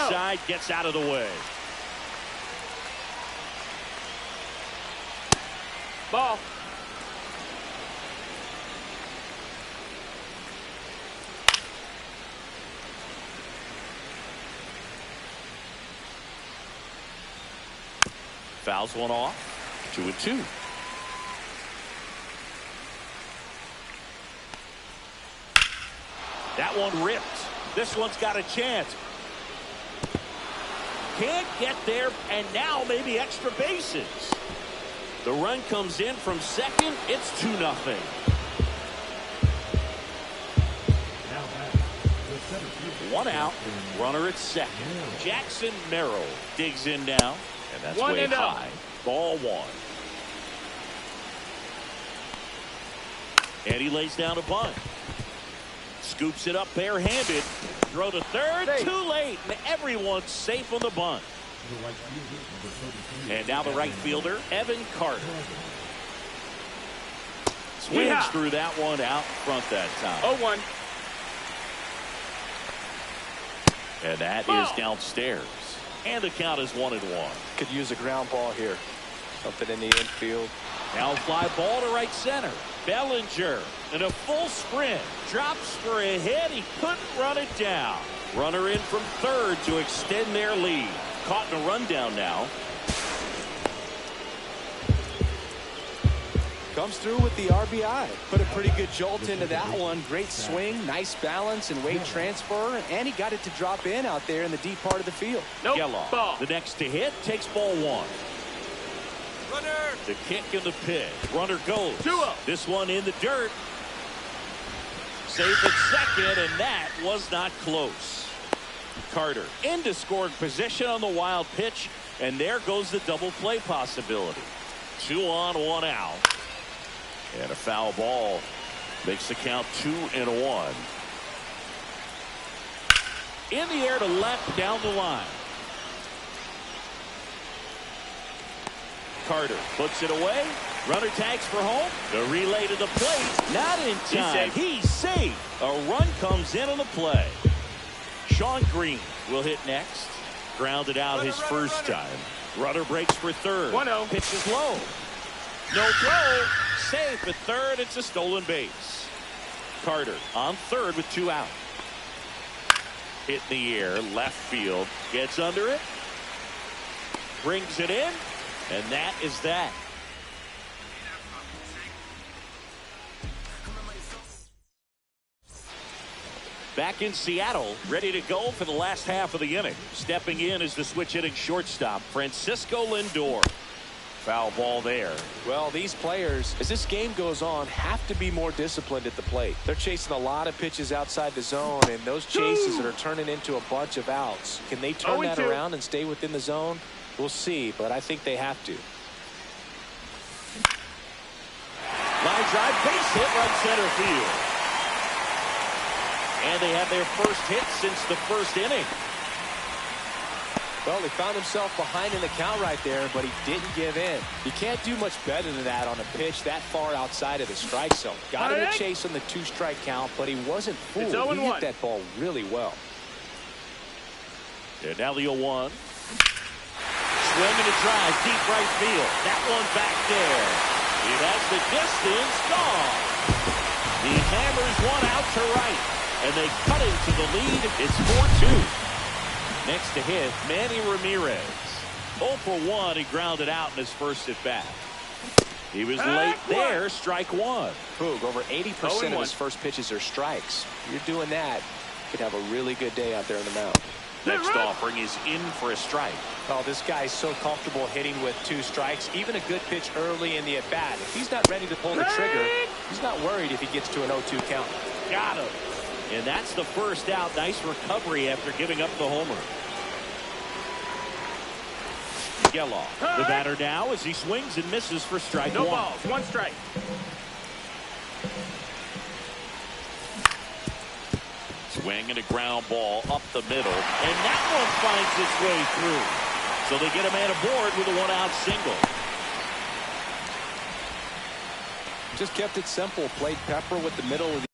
side, gets out of the way. Ball. Fouls one off. 2-2. That one ripped. This one's got a chance. Can't get there, and now maybe extra bases. The run comes in from second. It's 2-0. One out. Runner at second. Jackson Merrill digs in now. And that's way high. Ball one. And he lays down a bunt. Scoops it up barehanded. Throw to third. Too late. And everyone's safe on the bunt. And now the right fielder, Evan Carter. Swings through that one out front that time. 0-1. And that is downstairs. And the count is 1-1. Could use a ground ball here. Something in the infield. Now fly ball to right center. Bellinger in a full sprint. Drops for a hit. He couldn't run it down. Runner in from third to extend their lead. Caught in a rundown now. Comes through with the RBI. Put a pretty good jolt into that one. Great swing, nice balance and weight transfer, and he got it to drop in out there in the deep part of the field. Gelof, Ball. the next to hit, takes ball one. Runner. The kick and the pitch. Runner goes. 2-0. This one in the dirt. Safe at second, and that was not close. Carter into scoring position on the wild pitch, and there goes the double play possibility. 2 on, 1 out. And a foul ball makes the count 2-1. In the air to left down the line. Carter puts it away. Runner tags for home. The relay to the plate. Not in time. He's safe. A run comes in on the play. Sean Green will hit next. Grounded out his first time. Runner breaks for third. 1-0. Pitch is low. No throw. Safe at third. It's a stolen base. Carter on third with 2 out. Hit in the air. Left field. Gets under it. Brings it in. And that is that. Back in Seattle, ready to go for the last half of the inning. Stepping in is the switch hitting shortstop, Francisco Lindor. Foul ball there. Well, these players, as this game goes on, have to be more disciplined at the plate. They're chasing a lot of pitches outside the zone, and those chases that are turning into a bunch of outs. Can they turn that around and stay within the zone? We'll see, but I think they have to. Line drive, base hit, right center field. And they have their first hit since the first inning. Well, he found himself behind in the count right there, but he didn't give in. You can't do much better than that on a pitch that far outside of the strike zone. Got him a chase on the 2-strike count, but he wasn't fooled. He hit that ball really well. And now the 0-1. Swing and a drive, deep right field. That one back there. It has the distance, gone. He hammers one out to right, and they cut into the lead. It's 4-2. Next to hit, Manny Ramirez. 0 for 1. He grounded out in his first at bat. He was late there. Strike one. Boog, over 80% of his first pitches are strikes. You're doing that, you could have a really good day out there on the mound. Next offering is in for a strike. Oh, this guy's so comfortable hitting with 2 strikes. Even a good pitch early in the at-bat. If he's not ready to pull the trigger, he's not worried if he gets to an 0-2 count. Got him. And that's the first out. Nice recovery after giving up the homer. Gelof, the batter now as he swings and misses for strike one. No balls, 1 strike. Swing and a ground ball up the middle. And that one finds its way through. So they get a man aboard with a 1-out single. Just kept it simple. Played Pepper with the middle of the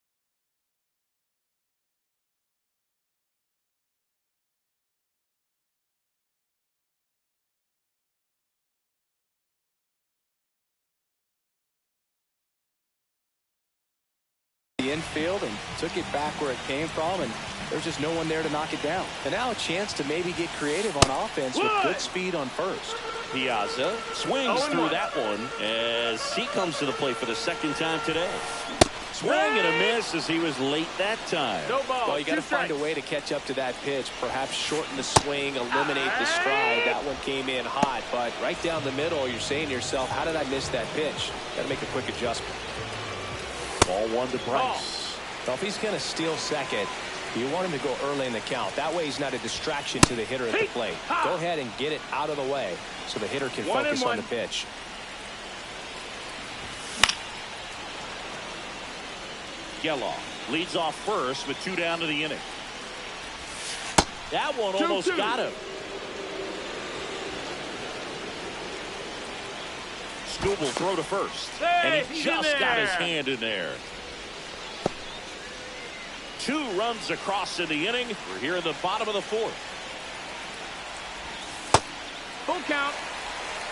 infield and took it back where it came from, and there's just no one there to knock it down. And now a chance to maybe get creative on offense with good speed on first. Piazza swings through that one as he comes to the plate for the second time today. Swing and a miss as he was late that time. No ball. Well, you got to find a way to catch up to that pitch. Perhaps shorten the swing, eliminate the stride. That one came in hot, but right down the middle, you're saying to yourself, how did I miss that pitch? Got to make a quick adjustment. Ball one to Bryce. Well, if he's going to steal second, you want him to go early in the count. That way he's not a distraction to the hitter at the plate. Go ahead and get it out of the way so the hitter can focus on the pitch. Geloff leads off first with 2 down to the inning. That one almost got him. Skubal throw to first. And he just got his hand in there. 2 runs across in the inning. We're here in the bottom of the 4th. Full count.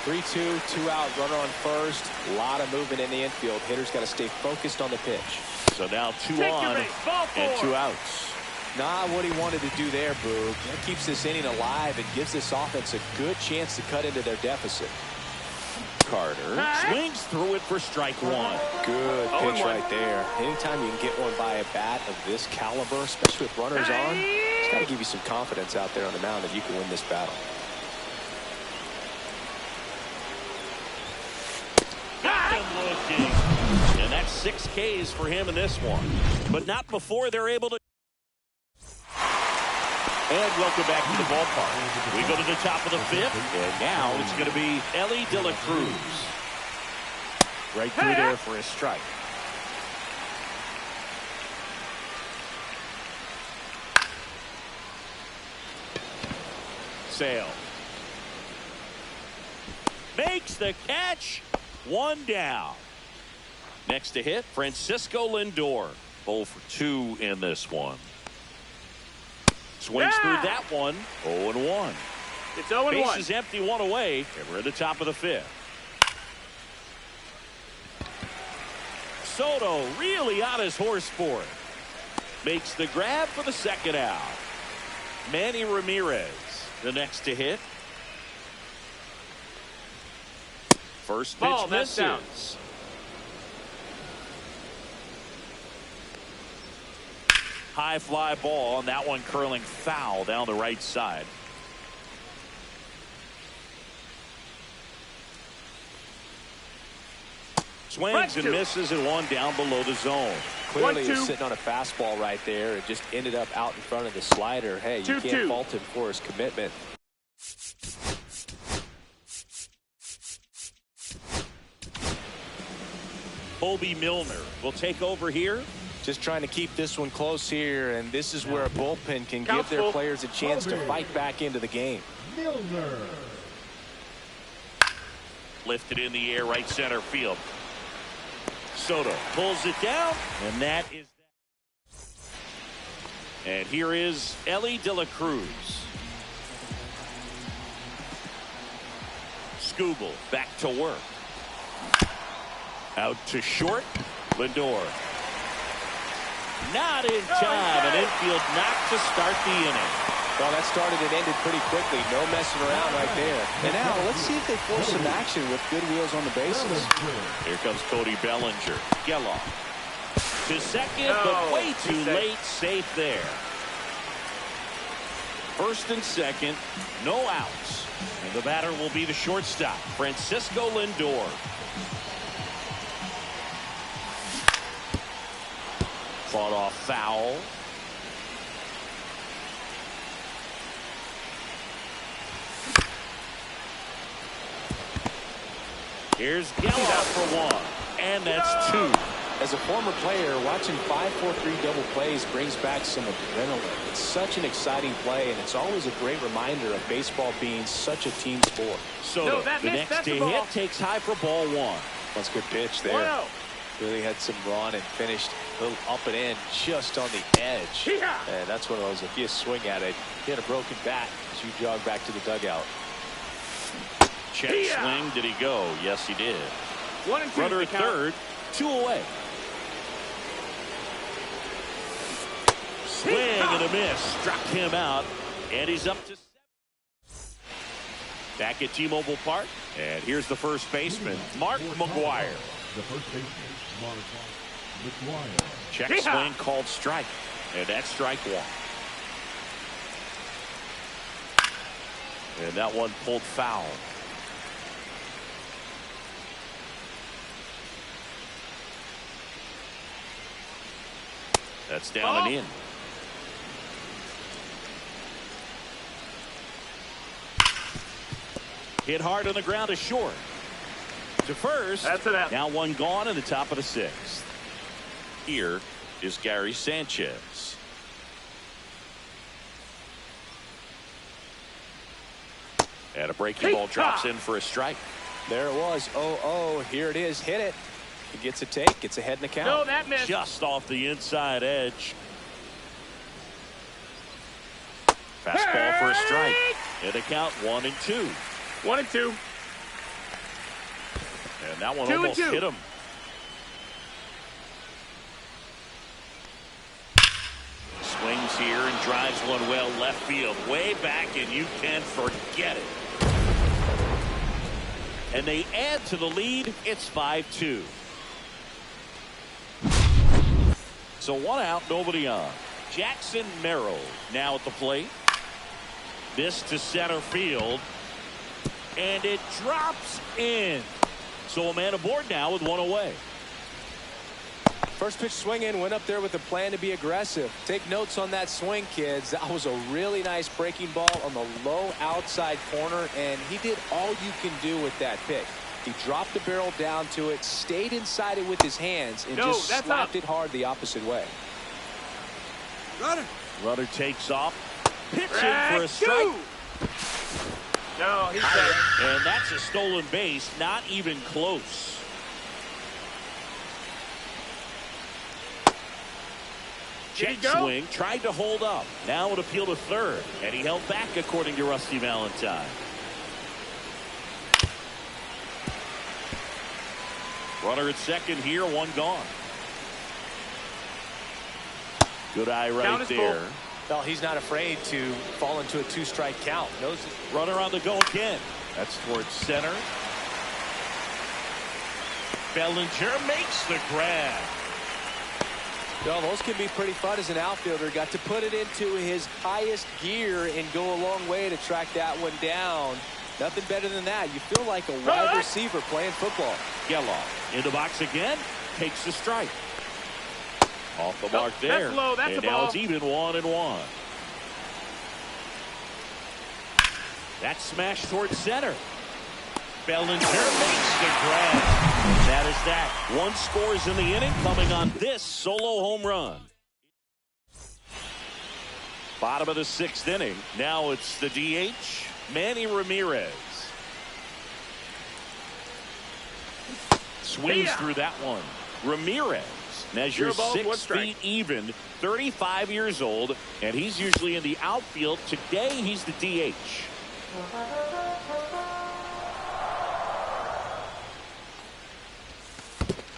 3-2, 2 out, runner on first. A lot of movement in the infield. Hitter's got to stay focused on the pitch. So now 2 on and 2 outs. Not what he wanted to do there, Boog. That keeps this inning alive and gives this offense a good chance to cut into their deficit. Carter swings through it for strike 1. Good pitch right there. Anytime you can get one by a bat of this caliber, especially with runners on, it's got to give you some confidence out there on the mound that you can win this battle. Got him looking. And that's 6 Ks for him in this one. But not before they're able to. And welcome back to the ballpark. We go to the top of the 5th. And now it's going to be Elly De La Cruz. Right through there for his strike. Sale. Makes the catch. 1 down. Next to hit, Francisco Lindor. 0 for 2 in this one. Swings through that one. 0-1. It's 0-1. Bases empty, 1 away, and we're at the top of the 5th. Soto really on his horse for it. Makes the grab for the 2nd out. Manny Ramirez, the next to hit. First pitch misses. High fly ball, and that one curling foul down the right side. Swings and misses, and 1 down below the zone. Clearly he's sitting on a fastball right there. It just ended up out in front of the slider. Hey, you can't fault him for his commitment. Bobby Milner will take over here. Just trying to keep this one close here, and this is where a bullpen can give their players a chance to fight back into the game. Milner. Lifted in the air, right center field. Soto pulls it down, and that is that. And here is Elly De La Cruz. Skubal back to work. Out to short. Lindor. Not in time. An infield knock to start the inning. Well, that started and ended pretty quickly. No messing around right there. And now let's see if they force some action with good wheels on the bases. Here comes Cody Bellinger. Geloff to second, but way too late. Safe there. 1st and 2nd, no outs. And the batter will be the shortstop, Francisco Lindor. Fought off foul. Here's Geloff for 1, and that's 2. As a former player, watching 5-4-3 double plays brings back some adrenaline. It's such an exciting play, and it's always a great reminder of baseball being such a team sport. So the next to hit takes high for ball 1. That's a good pitch there. 1-0. Really had some run and finished a little up and in just on the edge. And that's one of those, if you swing at it, you had a broken bat as you jog back to the dugout. Check swing. Did he go? Yes, he did. 1 and 2. Runner at third, 2 away. swing and a miss. Struck him out, and he's up to 7. Back at T-Mobile Park, and here's the first baseman, Mark McGwire. The first baseman, Mark McGwire. Check swing called strike, and that's strike one. And that one pulled foul. That's down and in. Hit hard on the ground to short. To first. That's it. Now one gone in the top of the 6th. Here is Gary Sanchez. And a breaking ball drops in for a strike. There it was. 0-0. Here it is. Hit it. He gets a take. Gets ahead in the count. No, that missed. Just off the inside edge. Fastball for a strike. And the count 1-2. 1-2. And that one 2-2. almost hit him. Swings here and drives one well left field. Way back, and you can forget it. And they add to the lead. It's 5-2. So one out, nobody on. Jackson Merrill now at the plate. This to center field. And it drops in. So a man aboard now with one away. First pitch swing in, went up there with a plan to be aggressive. Take notes on that swing, kids. That was a really nice breaking ball on the low outside corner, and he did all you can do with that pick. He dropped the barrel down to it, stayed inside it with his hands, and just slapped it hard the opposite way. Runner takes off. Pitching for a strike. No, he's dead. And that's a stolen base. Not even close. Check swing. Tried to hold up. Now an appeal to third. And he held back, according to Rusty Valentine. Runner at second here. One gone. Good eye right there. Well, he's not afraid to fall into a 2-strike count. Runner on the go again. That's towards center. Bellinger makes the grab. Well, those can be pretty fun as an outfielder. Got to put it into his highest gear and go a long way to track that one down. Nothing better than that. You feel like a wide receiver playing football. Geloff in the box again. Takes the strike. Off the mark there. That's low. That's and a now ball. it's even 1-1. That smash towards center. Bellinger makes the grab. That is that. One scores in the inning, coming on this solo home run. Bottom of the 6th inning. Now it's the DH, Manny Ramirez. Swings through that one. Ramirez measures 6 feet even, 35 years old, and he's usually in the outfield. Today, he's the DH.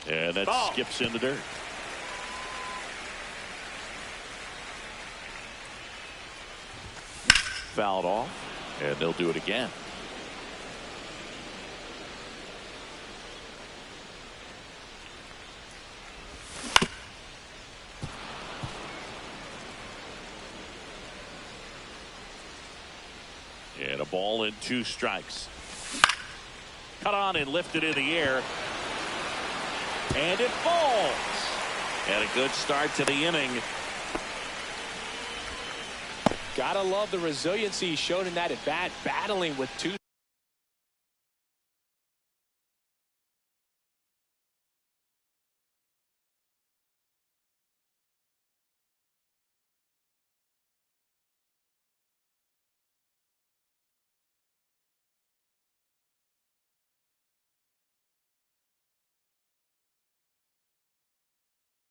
And that skips in the dirt. Fouled off, and they'll do it again. And a ball and 2 strikes. Cut on and lifted in the air. And it falls. And a good start to the inning. Gotta love the resiliency he showed in that at bat, battling with 2.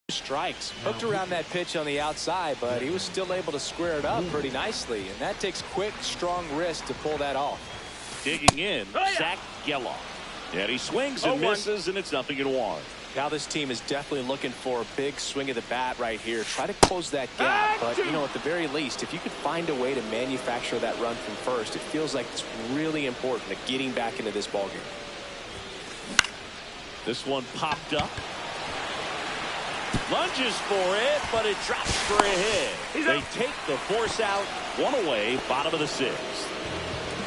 Strikes hooked around that pitch on the outside, but he was still able to square it up pretty nicely, and that takes quick, strong wrist to pull that off. Digging in, Zach Geloff. And he swings and misses, and it's 0-1. Now this team is definitely looking for a big swing of the bat right here. Try to close that gap, but, you know, at the very least, if you could find a way to manufacture that run from first, it feels like it's really important to getting back into this ballgame. This one popped up. Lunges for it, but it drops for a hit. They take the force out, one away, bottom of the sixth.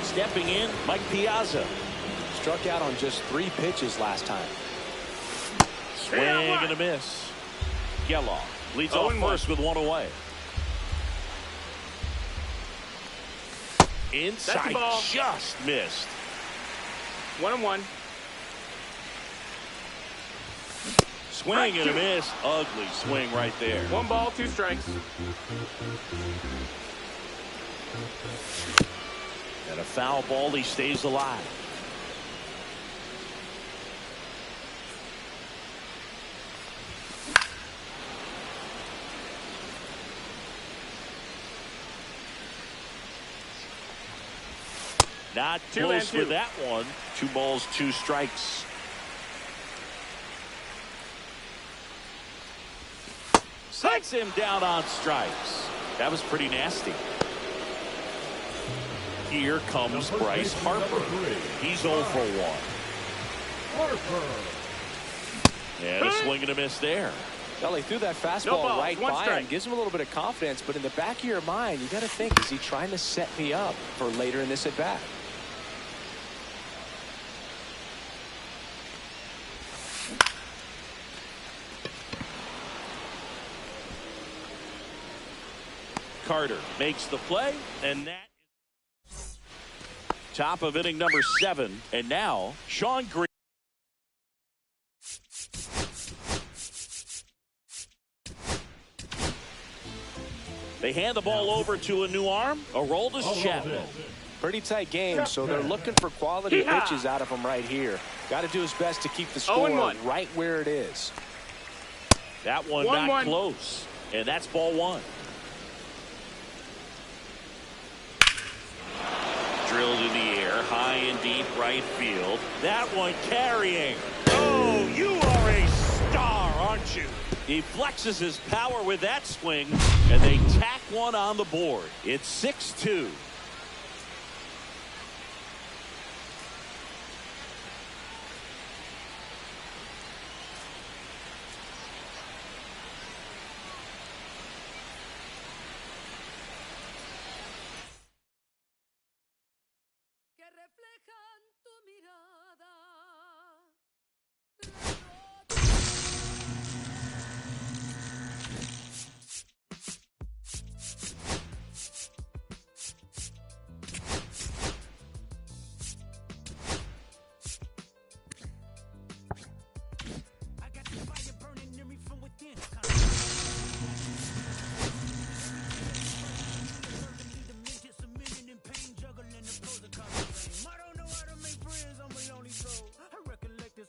Stepping in, Mike Piazza. Struck out on just 3 pitches last time. Swing and a miss. Gelof leads off first with 1 away. Inside, just missed. 1-1. Swing and a miss. Ugly swing right there. 1 ball, 2 strikes. And a foul ball. He stays alive. Not close with that one. 2 balls, 2 strikes. Sets him down on strikes. That was pretty nasty. Here comes Bryce Harper. He's 0 for 1. And a swing and a miss there. Well, he threw that fastball right by him. Gives him a little bit of confidence, but in the back of your mind, you got to think, is he trying to set me up for later in this at bat? Carter makes the play, and that is top of inning number 7. And now Sean Green. They hand the ball over to a new arm, Aroldis Chapman. Pretty tight game, so they're looking for quality pitches out of him right here. Got to do his best to keep the score right where it is. That one not close, and that's ball 1. Drilled in the air, high and deep right field. That one carrying. Oh, you are a star, aren't you? He flexes his power with that swing, and they tack one on the board. It's 6-2.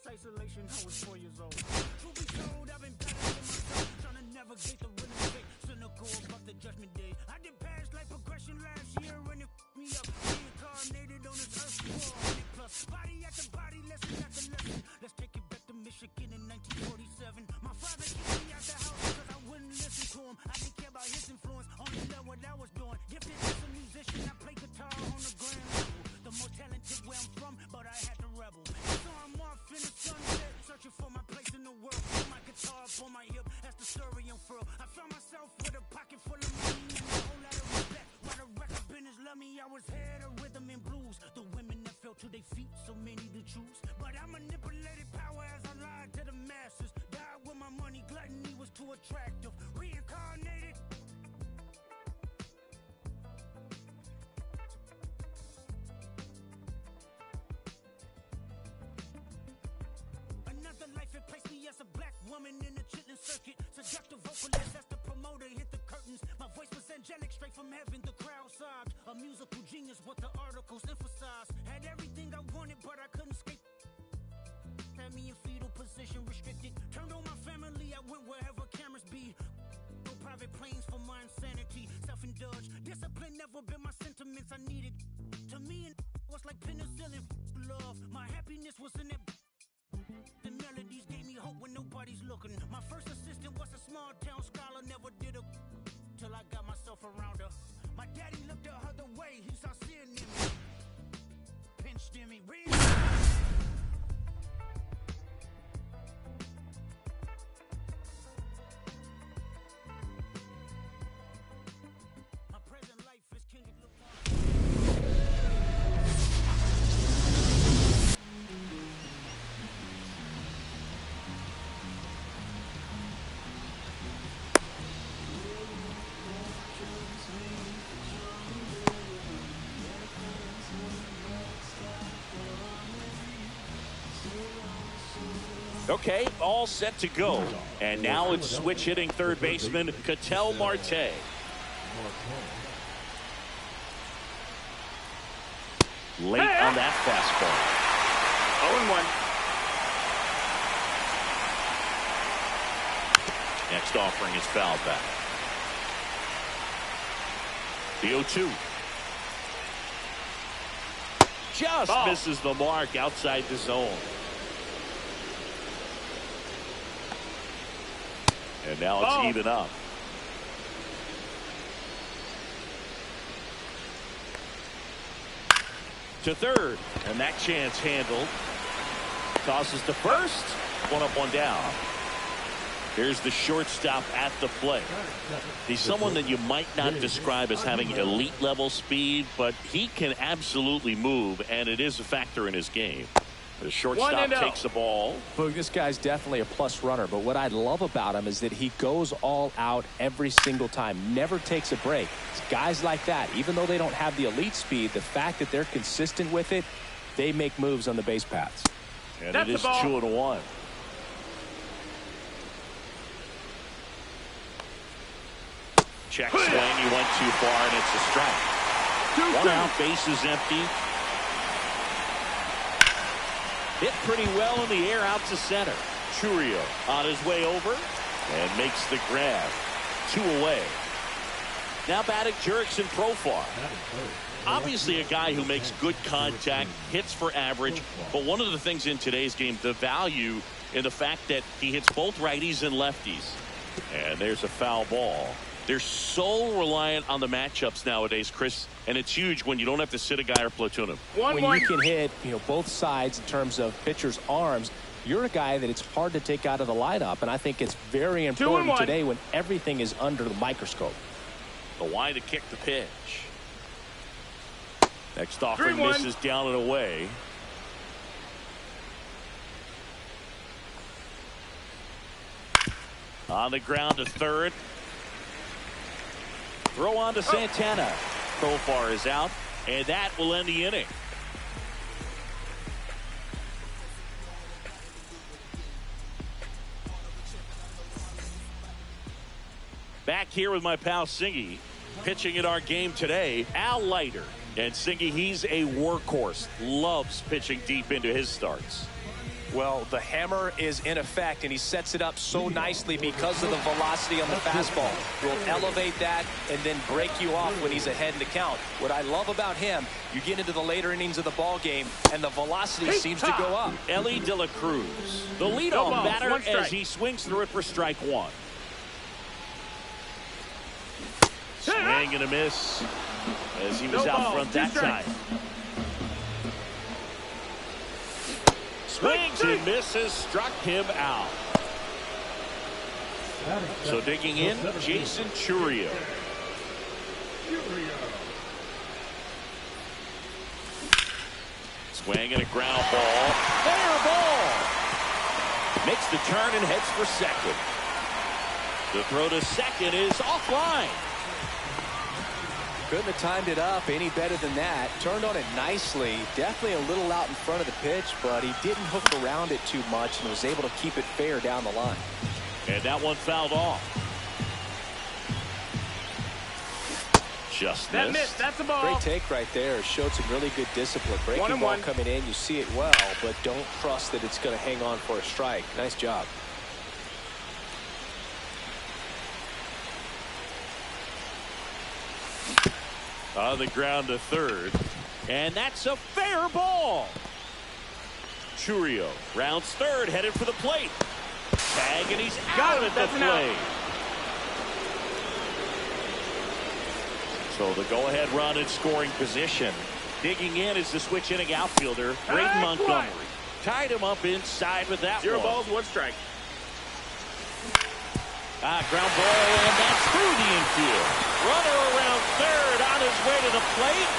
Isolation, I was 4 years old. Truth be told, I've been battling myself, trying to navigate the real estate. Cynical about the judgment day. I did past life progression last year and it f***ed me up. Reincarnated on this earth for 100 plus. Body after body, lesson after lesson. Let's take it back to Michigan in 1947. My father kicked me out the house because I wouldn't listen to him. I didn't care about his influence, only loved what I was doing. Gifted as a musician, I play guitar on the grand level. The most talented where I'm from, but I had to rebel. So I'm off in the sunset, searching for my place in the world. Put my guitar up on my hip, that's the story unfurled. I found myself with a pocket full of money and a whole lot of respect. While the record business loved me, I was head of rhythm and blues. The women that fell to their feet, so many to choose. But I manipulated power as I lied to the masses. Died with my money, gluttony was too attractive. Reincarnated. Life it placed me as a black woman in the chitlin circuit. Seductive vocalist as the promoter hit the curtains. My voice was angelic straight from heaven. The crowd sobbed. A musical genius, what the articles emphasized. Had everything I wanted, but I couldn't escape. Had me in fetal position, restricted. Turned on my family, I went wherever cameras be. No private planes for my insanity. Self-indulged. Discipline never been my sentiments I needed. To me, it was like penicillin. Love. My happiness was in it. The melodies gave me hope when nobody's looking. My first assistant was a small town scholar, never did a till I got myself around her. My daddy looked at her the way he saw sin in me. Pinched in me, my present life is Kendrick Lamar. Okay, all set to go. And now it's switch hitting third baseman Ketel Marte. Late on that fastball. 0-1. Next offering is fouled back. The 0-2. Just Ball. misses the mark outside the zone. And now it's Ball. even up. To third, and that chance handled. Tosses to first. One up, one down. Here's the shortstop at the plate. He's someone that you might not describe as having elite level speed, but he can absolutely move, and it is a factor in his game. The shortstop takes the ball. Look, this guy's definitely a plus runner, but what I love about him is that he goes all out every single time, never takes a break. It's guys like that, even though they don't have the elite speed, the fact that they're consistent with it, they make moves on the base paths. And That's it is the ball. 2-1. Check swing, he went too far, and it's a strike. One out, base is empty. Hit pretty well in the air out to center. Chourio on his way over and makes the grab. 2 away. Now batting Jurickson Profar. Obviously a guy who makes good contact, hits for average, but one of the things in today's game, the value in the fact that he hits both righties and lefties. And there's a foul ball. They're so reliant on the matchups nowadays, Chris, and it's huge when you don't have to sit a guy or platoon him. When you can hit, both sides in terms of pitchers' arms, you're a guy that it's hard to take out of the lineup, and I think it's very important today when everything is under the microscope. The wide to kick the pitch. Next offering misses down and away. On the ground to third. Throw on to Santana. Profar is out, and that will end the inning. Back here with my pal Singy, pitching in our game today, Al Leiter. And Singy, he's a workhorse, loves pitching deep into his starts. Well, the hammer is in effect, and he sets it up so nicely because of the velocity on the fastball. Will elevate that and then break you off when he's ahead in the count. What I love about him, you get into the later innings of the ball game, and the velocity seems to go up. Elly De La Cruz, the leadoff batter as he swings through it for strike one. Swing and a miss as he was out front that time. Swings and misses, struck him out. So digging in, Jason Chourio. Swing and a ground ball. Fair ball. Makes the turn and heads for second. The throw to second is offline. Couldn't have timed it up any better than that. Turned on it nicely. Definitely a little out in front of the pitch, but he didn't hook around it too much and was able to keep it fair down the line. And that one fouled off. Just That missed. missed. That's a ball. Great take right there. Showed some really good discipline. Breaking ball coming in, you see it well, but don't trust that it's going to hang on for a strike. Nice job. On the ground to third. And that's a fair ball. Chourio rounds third, headed for the plate. Tag, and he's Got out him. at the That's an out. plate. So the go-ahead run in scoring position. Digging in is the switch inning outfielder, Braden Montgomery. Tied him up inside with that 0 one. balls, 1 strike. Ground ball, and that's through the infield. Runner around third on his way to the plate,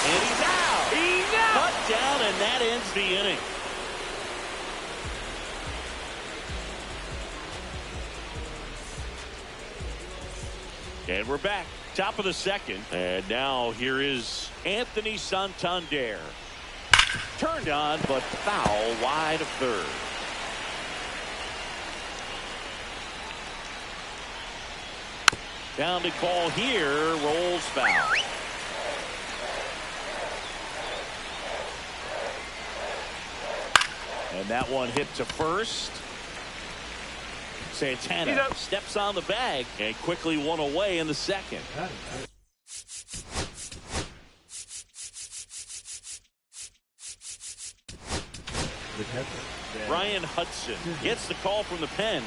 and he's out. He's out. Cut down, and that ends the inning. And we're back, top of the second. And now here is Anthony Santander. Turned on, but foul wide of third. Down to call here, rolls foul. And that one hit to first. Santana steps on the bag and quickly one away in the second. Ryan Hudson gets the call from the pen.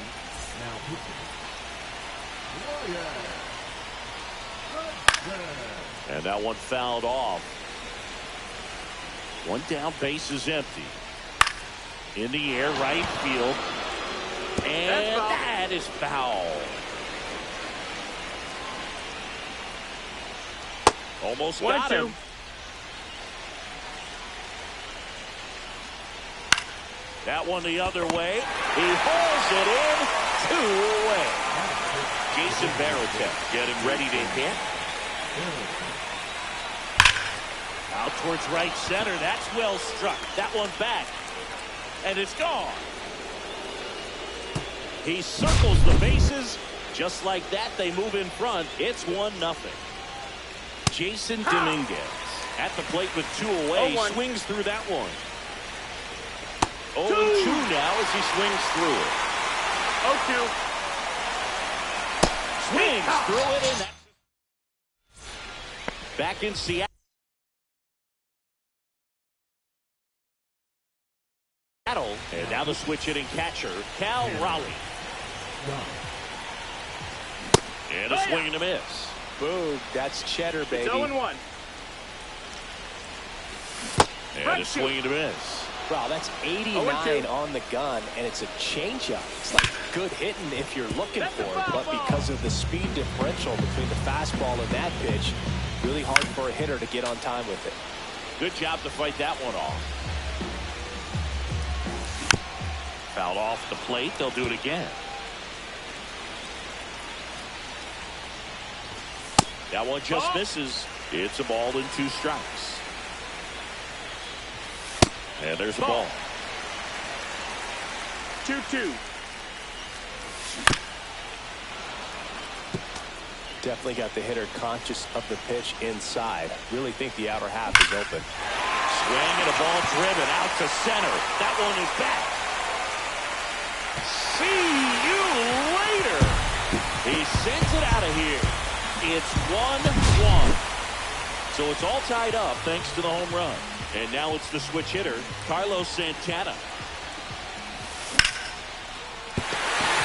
And that one fouled off. One down, base is empty. In the air, right field. And that is foul. Almost got him. That one the other way. He hauls it in. 2 away. Jason Varitek getting ready to hit. Out towards right center. That's well struck. That one back. And it's gone. He circles the bases. Just like that, they move in front. It's 1-0. Jason Dominguez at the plate with 2 away. Swings through that one. 0-2 now as he swings through it. 0-2. Swings through it, and that's back in Seattle. And now the switch hitting catcher, Cal Raleigh. And a swing and a miss. Boom, that's cheddar, baby. It's 0-1. And a swing and a miss. Wow, that's 89 on the gun, and it's a changeup. It's like good hitting if you're looking for it, but because of the speed differential between the fastball and that pitch, really hard for a hitter to get on time with it. Good job to fight that one off. Fouled off the plate. They'll do it again. That one just misses. It's a ball and 2 strikes. And there's a ball. 2-2. Definitely got the hitter conscious of the pitch inside. Really think the outer half is open. Swing and a ball driven out to center. That one is back. See you later. He sends it out of here. It's 1-1. So it's all tied up thanks to the home run. And now it's the switch hitter, Carlos Santana.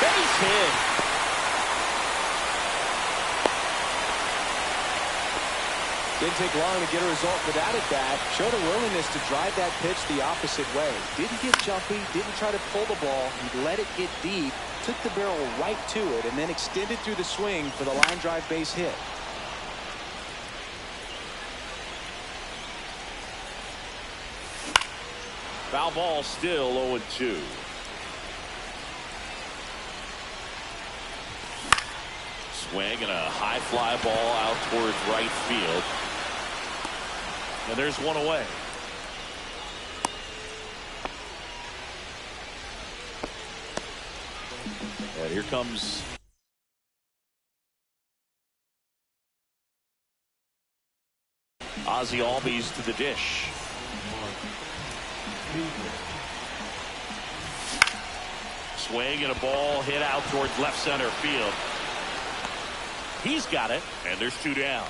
Base hit. Didn't take long to get a result for that at bat. Showed a willingness to drive that pitch the opposite way. Didn't get jumpy, didn't try to pull the ball. He let it get deep, took the barrel right to it, and then extended through the swing for the line drive base hit. Foul ball, still 0-2. Swing and a high fly ball out towards right field. And there's one away. And here comes Ozzie Albies to the dish. Swing and a ball hit out towards left center field. He's got it, and there's 2 down.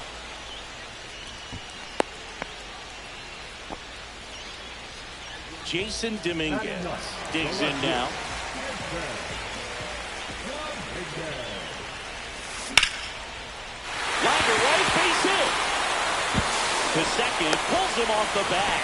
Jason Dominguez digs in now. to second, pulls him off the bag.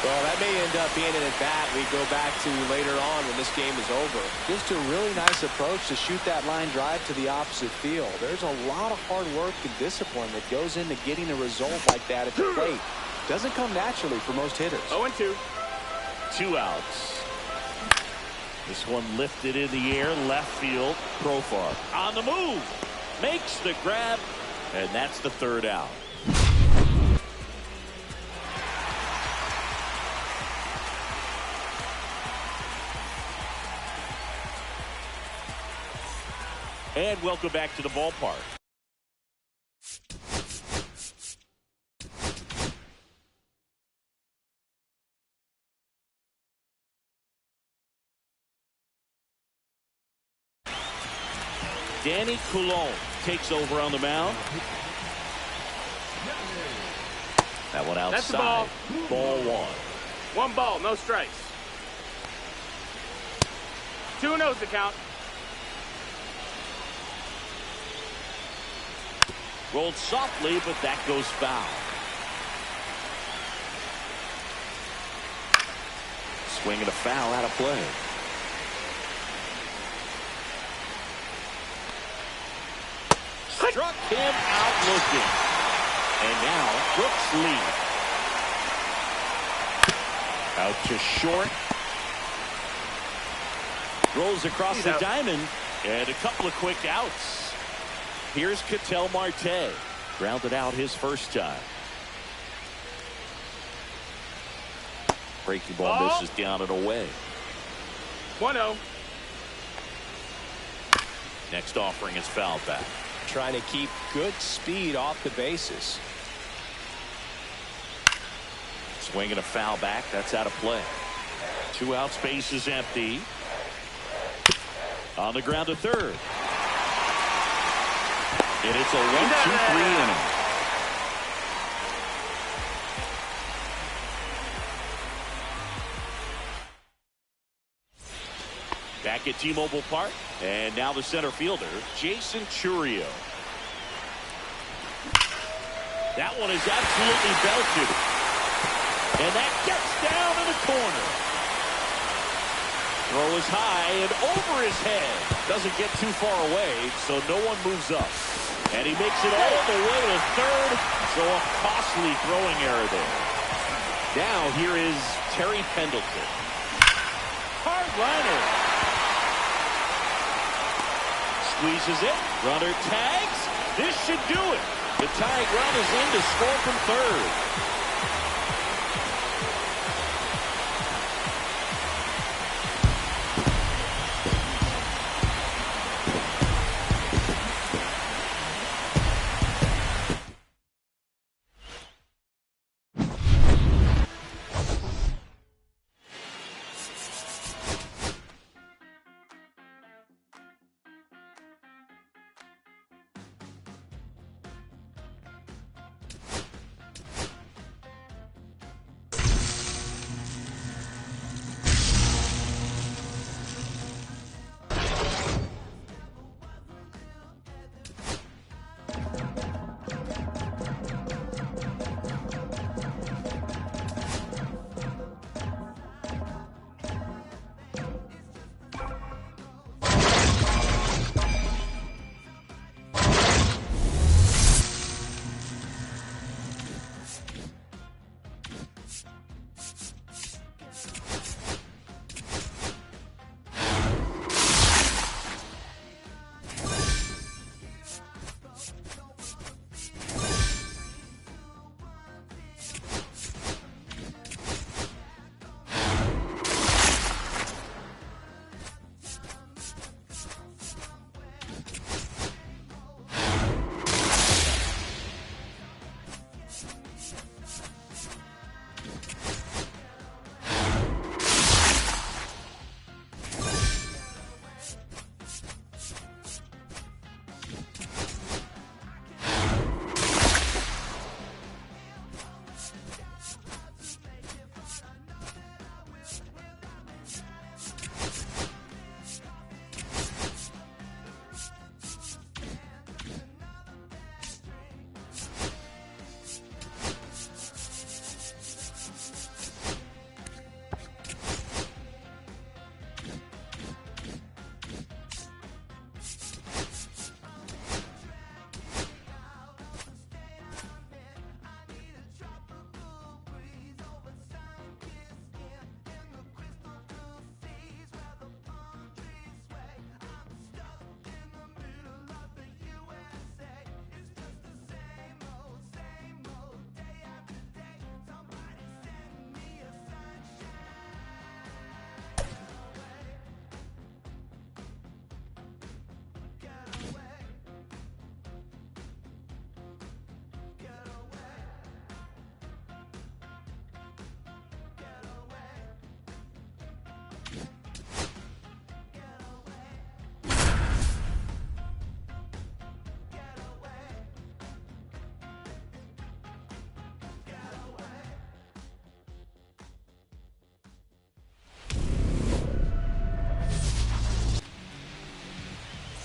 Well, that may end up being an at-bat we go back to later on when this game is over. Just a really nice approach to shoot that line drive to the opposite field. There's a lot of hard work and discipline that goes into getting a result like that at the plate. Doesn't come naturally for most hitters. 0-2. 2 outs. This one lifted in the air, left field. Profar on the move, makes the grab, and that's the 3rd out. And welcome back to the ballpark. Danny Coulombe takes over on the mound. That one outside. That's the ball. Ball 1. 1 ball, no strikes. 2-0's the count. Rolled softly, but that goes foul. Swinging a foul out of play. Struck him out looking. And now Brooks lead. Out to short. Rolls across He's the out. diamond. And a couple of quick outs. Here's Ketel Marte. Grounded out his first time. Breaking ball misses down and away. 1-0. Next offering is fouled back. Trying to keep good speed off the bases. Swinging a foul back. That's out of play. 2 outs, base is empty. On the ground to third. And it's a 1-2-3 inning. Back at T-Mobile Park, and now the center fielder, Jason Chourio. That one is absolutely belted. And that gets down in the corner. Throw is high and over his head. Doesn't get too far away, so no one moves up. And he makes it all the way to third, so a costly throwing error there. Now here is Terry Pendleton. Hard liner. Squeezes it. Runner tags. This should do it. The tying run is in to score from third.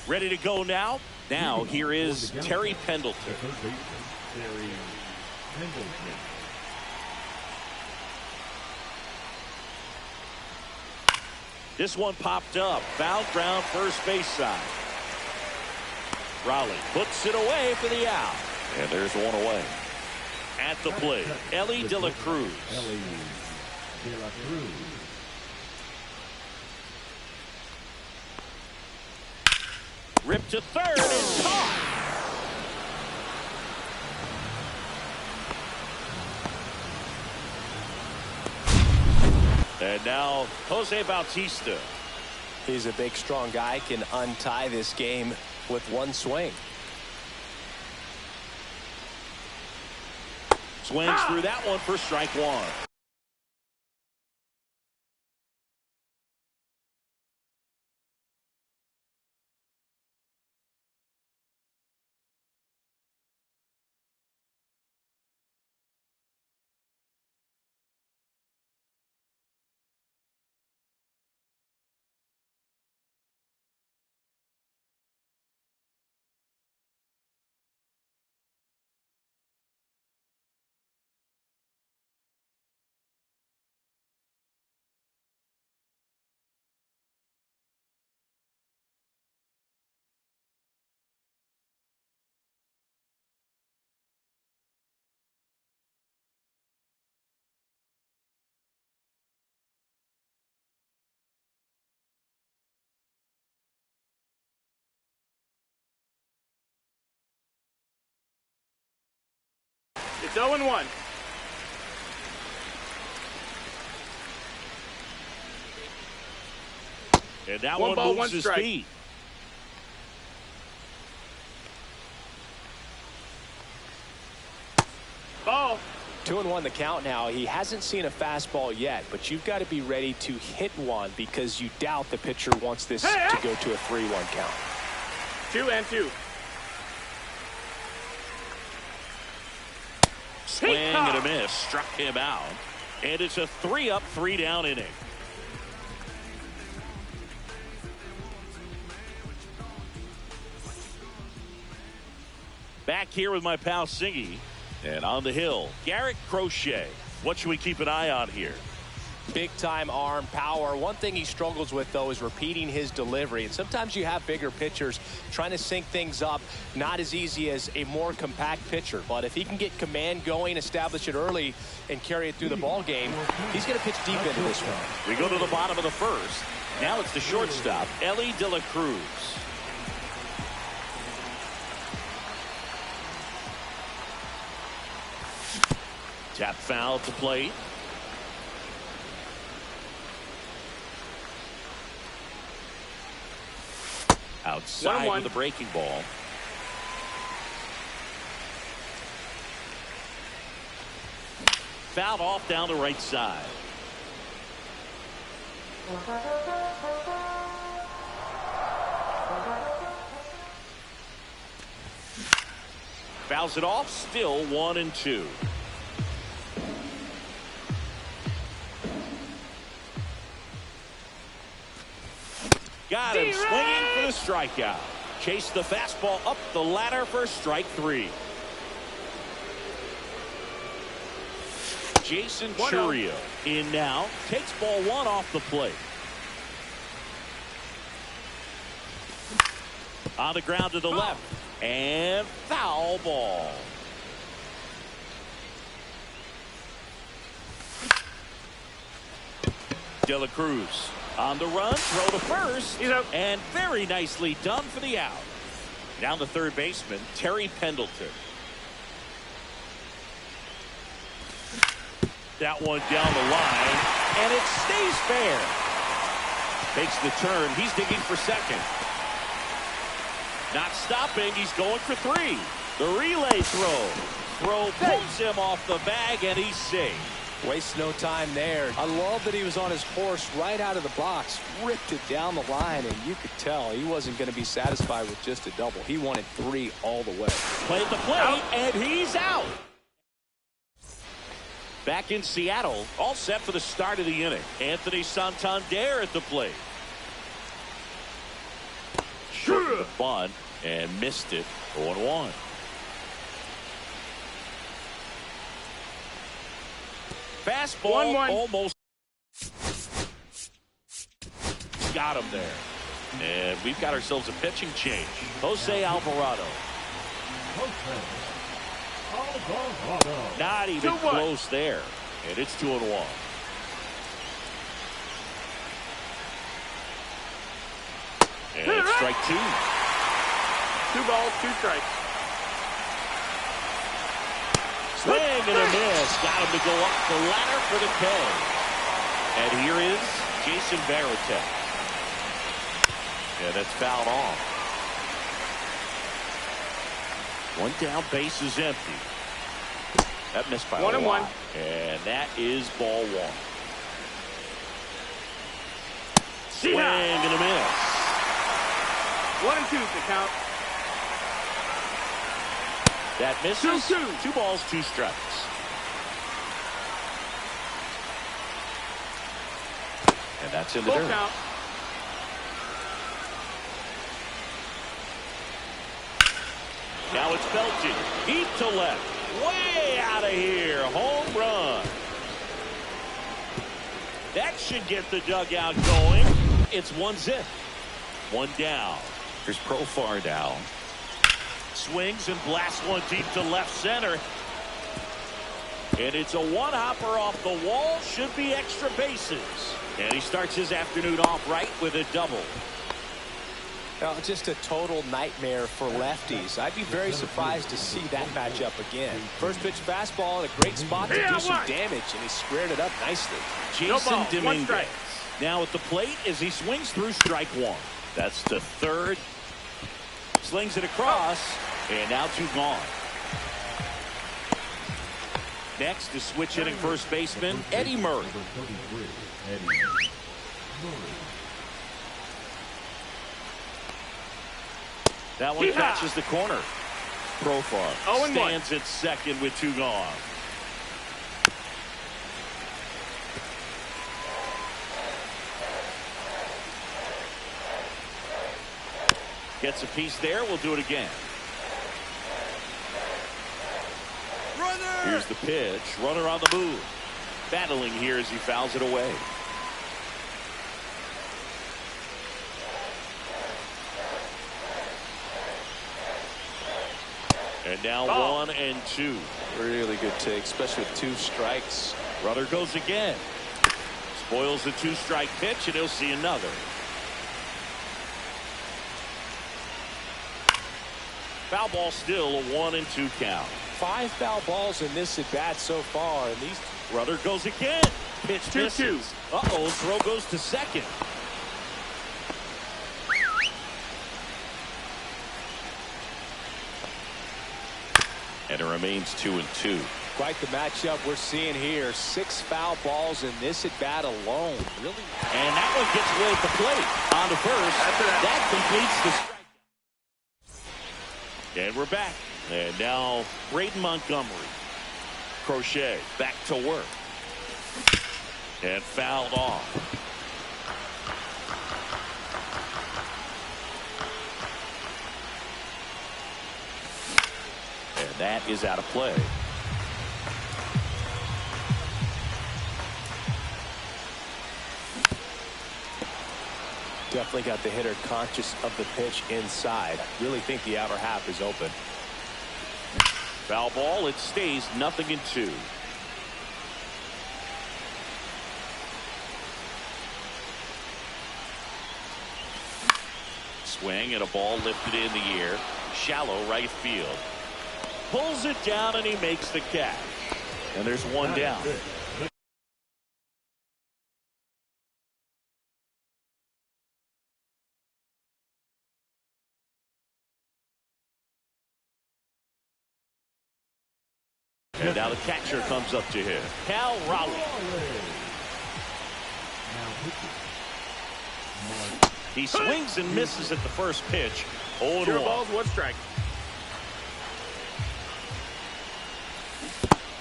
Ready to go now? Now, here is Terry Pendleton. Third baseman, Terry Pendleton. This one popped up. Foul ground, first base side. Raleigh puts it away for the out. And there's one away. At the plate, Elly De La Cruz. Elly De La Cruz. Ripped to third and caught. And now Jose Bautista. He's a big, strong guy, can untie this game with one swing. Swings through that one for strike one. It's 0-1. And that One one ball, moves one his strike. feet. Ball. 2-1 the count now. He hasn't seen a fastball yet, but you've got to be ready to hit one because you doubt the pitcher wants this to go to a 3-1 count. 2-2. Swing and a miss. Struck him out. And it's a 3-up, 3-down inning. Back here with my pal Singy. And on the hill, Garrett Crochet. What should we keep an eye on here? Big time arm power. One thing he struggles with, though, is repeating his delivery. And sometimes you have bigger pitchers trying to sync things up. Not as easy as a more compact pitcher. But if he can get command going, establish it early, and carry it through the ball game, he's going to pitch deep into this one. We go to the bottom of the first. Now it's the shortstop, Elly De La Cruz. Tap foul to plate. Outside 1-1. with the breaking ball. Fouled off down the right side. Fouls it off, still 1-2. Got him swinging for the strikeout. Chased the fastball up the ladder for strike 3. Jason Chourio in now. Takes ball 1 off the plate. On the ground to the left. And foul ball. De La Cruz on the run, throw to first, and very nicely done for the out. Down the third baseman, Terry Pendleton. That one down the line, and it stays fair. Takes the turn, he's digging for second. Not stopping, he's going for 3. The relay throw pulls him off the bag, and he's safe. Wastes no time there. I love that he was on his horse right out of the box, ripped it down the line, and you could tell he wasn't going to be satisfied with just a double. He wanted 3 all the way. Play at the plate, and he's out. Back in Seattle, all set for the start of the inning. Anthony Santander at the plate. short the bunt and missed it. 0-1. Fastball 1-1. almost got him there. And we've got ourselves a pitching change. Jose Alvarado. Not even 2-1. close there. And it's 2-1. And it's strike 2. 2 balls, 2 strikes. Swing and a miss. Got him to go up the ladder for the K. And here is Jason Varitek. Yeah, that's fouled off. 1 down, base is empty. That missed by 1-1. a lot. And that is ball 1. Swing and a miss. 1-2 the count. That misses. 2-2. 2 balls, 2 strikes. And that's in the Full dirt. count. Now it's Belton. Deep to left. Way out of here. Home run. That should get the dugout going. It's 1-0. 1 down. Here's Profar down. Swings and blasts one deep to left center. And it's a one-hopper off the wall. Should be extra bases. And he starts his afternoon off right with a double. Just a total nightmare for lefties. I'd be very surprised to see that matchup again. First pitch fastball in a great spot to do some damage, and he squared it up nicely. Jason ball, 1 Dominguez strike. now at the plate as he swings through strike 1. That's the third. Slings it across, and now 2 gone. Next is switch hitting first baseman Eddie Murray. That one catches the corner. Profar 0-1. stands at second with 2 gone. Gets a piece there. We'll do it again. Here's the pitch. Runner on the move. Battling here as he fouls it away. And now ball. 1-2. Really good take, especially with 2 strikes. Runner goes again. Spoils the 2-strike pitch, and he'll see another. Foul ball still, a 1-2 count. 5 foul balls in this at bat so far, and these. Runner goes again. Pitch 2-2. misses. Uh-oh, throw goes to second. And it remains 2-2. Quite the matchup we're seeing here. 6 foul balls in this at bat alone. Really. And that one gets away at the plate. On to first. That completes the strike. And we're back. And now Braden Montgomery. Crochet back to work. And fouled off. And that is out of play. Definitely got the hitter conscious of the pitch inside. Really think the outer half is open. Foul ball. It stays 0-2. Swing and a ball lifted in the air. Shallow right field. Pulls it down and he makes the catch. And there's 1 down. And now the catcher comes up to him. Cal Raleigh. He swings and misses at the first pitch. 0-1. 0 balls, 1 strike.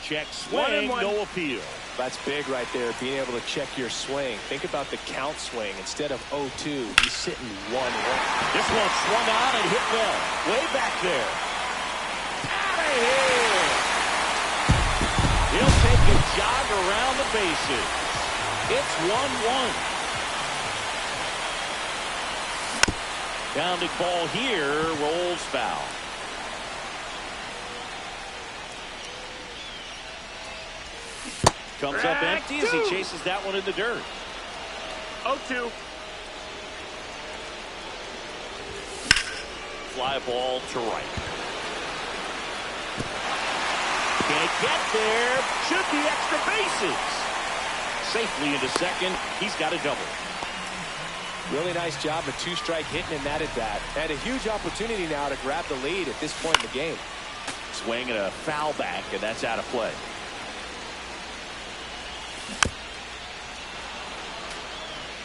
Check swing, no appeal. That's big right there, being able to check your swing. Think about the count swing. Instead of 0-2, he's sitting 1-1. This one swung on and hit well. Way back there. Out of here. He'll take a jog around the bases. It's 1-1. Grounding ball here, rolls foul. Comes up empty as he chases that one in the dirt. 0-2. Fly ball to right. Can't get there. Should be extra bases. Safely into second. He's got a double. Really nice job, a two-strike hitting in that at bat. And a huge opportunity now to grab the lead at this point in the game. Swing and a foul back, and that's out of play.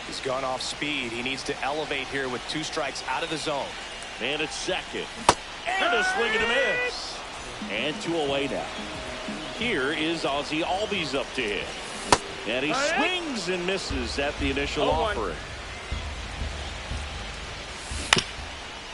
He's gone off speed. He needs to elevate here with 2 strikes out of the zone. And it's second. And a swing and a miss. And 2 away now. Here is Ozzie Albies up to hit. And he swings and misses at the initial offering.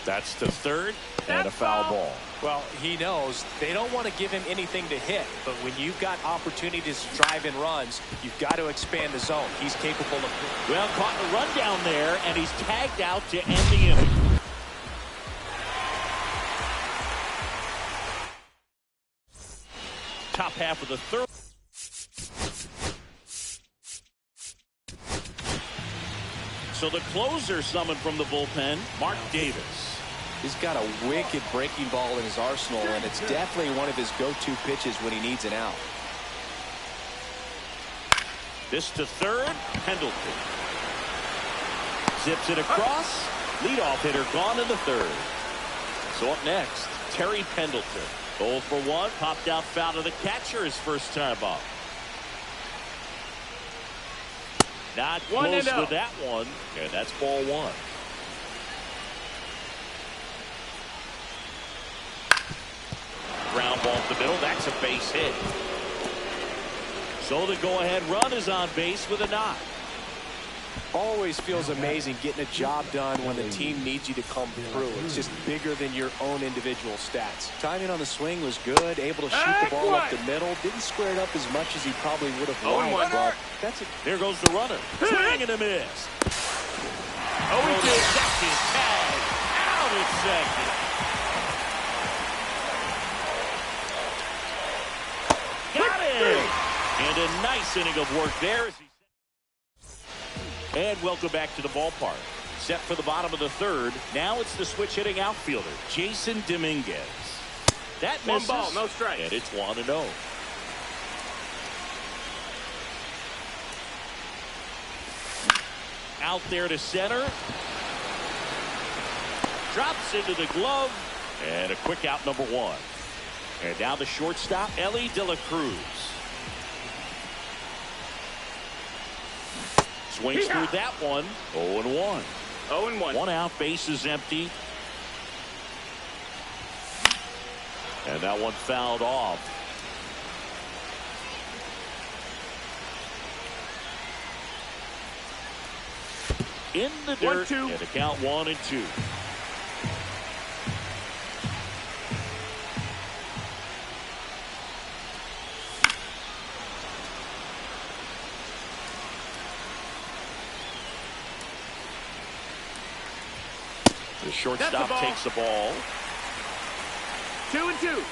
That's to third and a foul ball. Well, he knows they don't want to give him anything to hit, but when you've got opportunities to drive in runs, you've got to expand the zone. He's capable of. Well, caught in a run down there, and he's tagged out to end the inning. Top half of the third. So the closer summoned from the bullpen, Mark Davis. He's got a wicked breaking ball in his arsenal, and it's definitely one of his go-to pitches when he needs an out. This to third, Pendleton. Zips it across. Leadoff hitter gone in the third. So up next, Terry Pendleton. 0 for 1, popped out foul to the catcher his first time up. Not close with that one, and that's ball 1. Ground ball up the middle. That's a base hit. So the go-ahead run is on base with a knock. Always feels amazing getting a job done when the team needs you to come through. It's just bigger than your own individual stats. Timing on the swing was good. Able to shoot the ball up the middle. Didn't square it up as much as he probably would have liked. But that's it. There goes the runner. Swing and a miss. Second tag. Out at second. Got it. And a nice inning of work there. And welcome back to the ballpark. Set for the bottom of the third. Now it's the switch hitting outfielder, Jason Dominguez. That misses. 1 ball, no strike. And it's 1-0. Out there to center. Drops into the glove. And a quick out, number 1. And now the shortstop, Elly De La Cruz. Swings through that one. 0-1. 0-1. 1 out, base is empty. And that one fouled off. In the dirt. 1-2. And a count 1-2. The shortstop takes the ball. 2-2.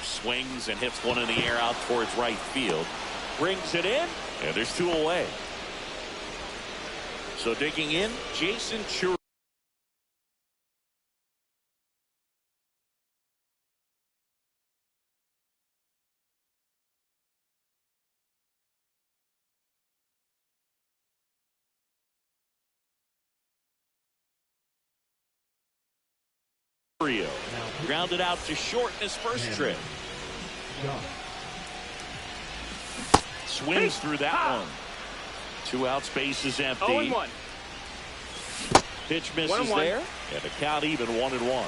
Swings and hits one in the air out towards right field. Brings it in, and there's 2 away. So digging in, Jason Chourio. Grounded out to short in his first trip. Swings through that one. 2 outs, base is empty. 0-1. Pitch misses there. And the count even 1-1.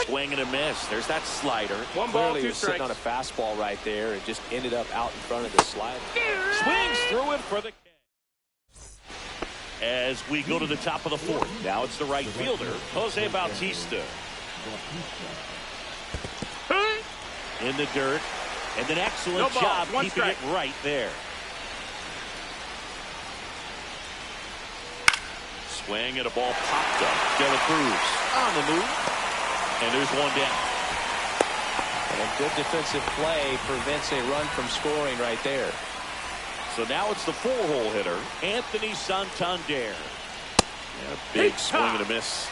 Swing and a miss. There's that slider. One ball, Clearly two was sitting on a strikes. fastball right there and just ended up out in front of the slider. Swings through it for the catch. As we go to the top of the fourth. Now it's the right fielder, Jose Bautista. In the dirt. And an excellent No ball, job one keeping strike. it right there. Swing and a ball popped up. De La Cruz on the move. And there's one down. And good defensive play prevents a run from scoring right there. So now it's the four-hole hitter, Anthony Santander. Yeah, big swing and a miss.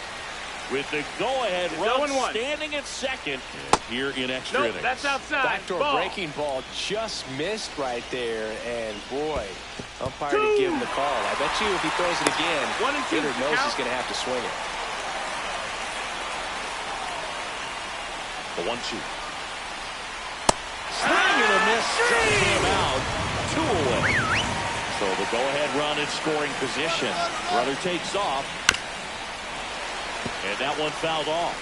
With the go-ahead It's run 0-1. standing at second here in extra Nope, innings. that's outside. Backdoor Ball. breaking ball just missed right there. And boy, umpire to give him the call. I bet you if he throws it again, 1 and 2. hitter knows Count. he's going to have to swing it. The 1-2. Swing and a miss. Strikes him out. 2 away. So the go-ahead run in scoring position. Runner takes off. And that one fouled off.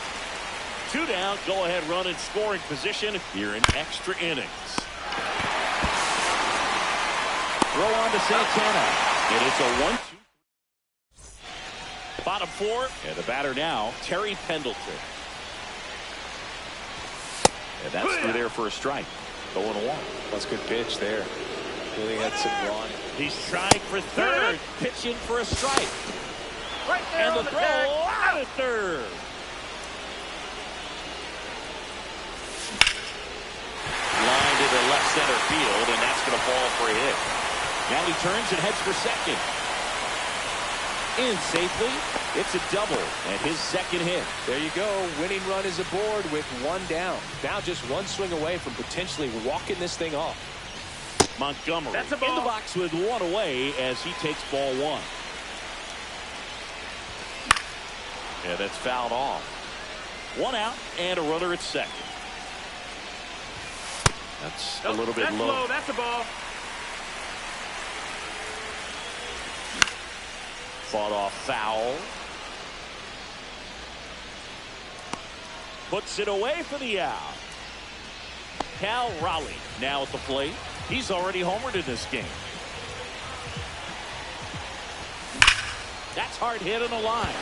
2 down. Go-ahead run in scoring position here in extra innings. Throw on to Santana. And it's a 1-2. Bottom 4. And the batter now, Terry Pendleton. And that's through there for a strike. 0-1. That's a good pitch there. Really had some run. He's trying for third. Pitching for a strike. Right there And on the the throw tag. out at third. Lined into left center field, and that's going to fall for a hit. Now he turns and heads for second. In safely. It's a double and his second hit. There you go. Winning run is aboard with 1 down. Now just 1 swing away from potentially walking this thing off. Montgomery That's a in the ball. box with 1 away as he takes ball 1. Yeah, that's fouled off. 1 out and a runner at second. That's a little bit That's low. That's a ball. Fought off foul. Puts it away for the out. Cal Raleigh now at the plate. He's already homered in this game. That's hard hit on the line.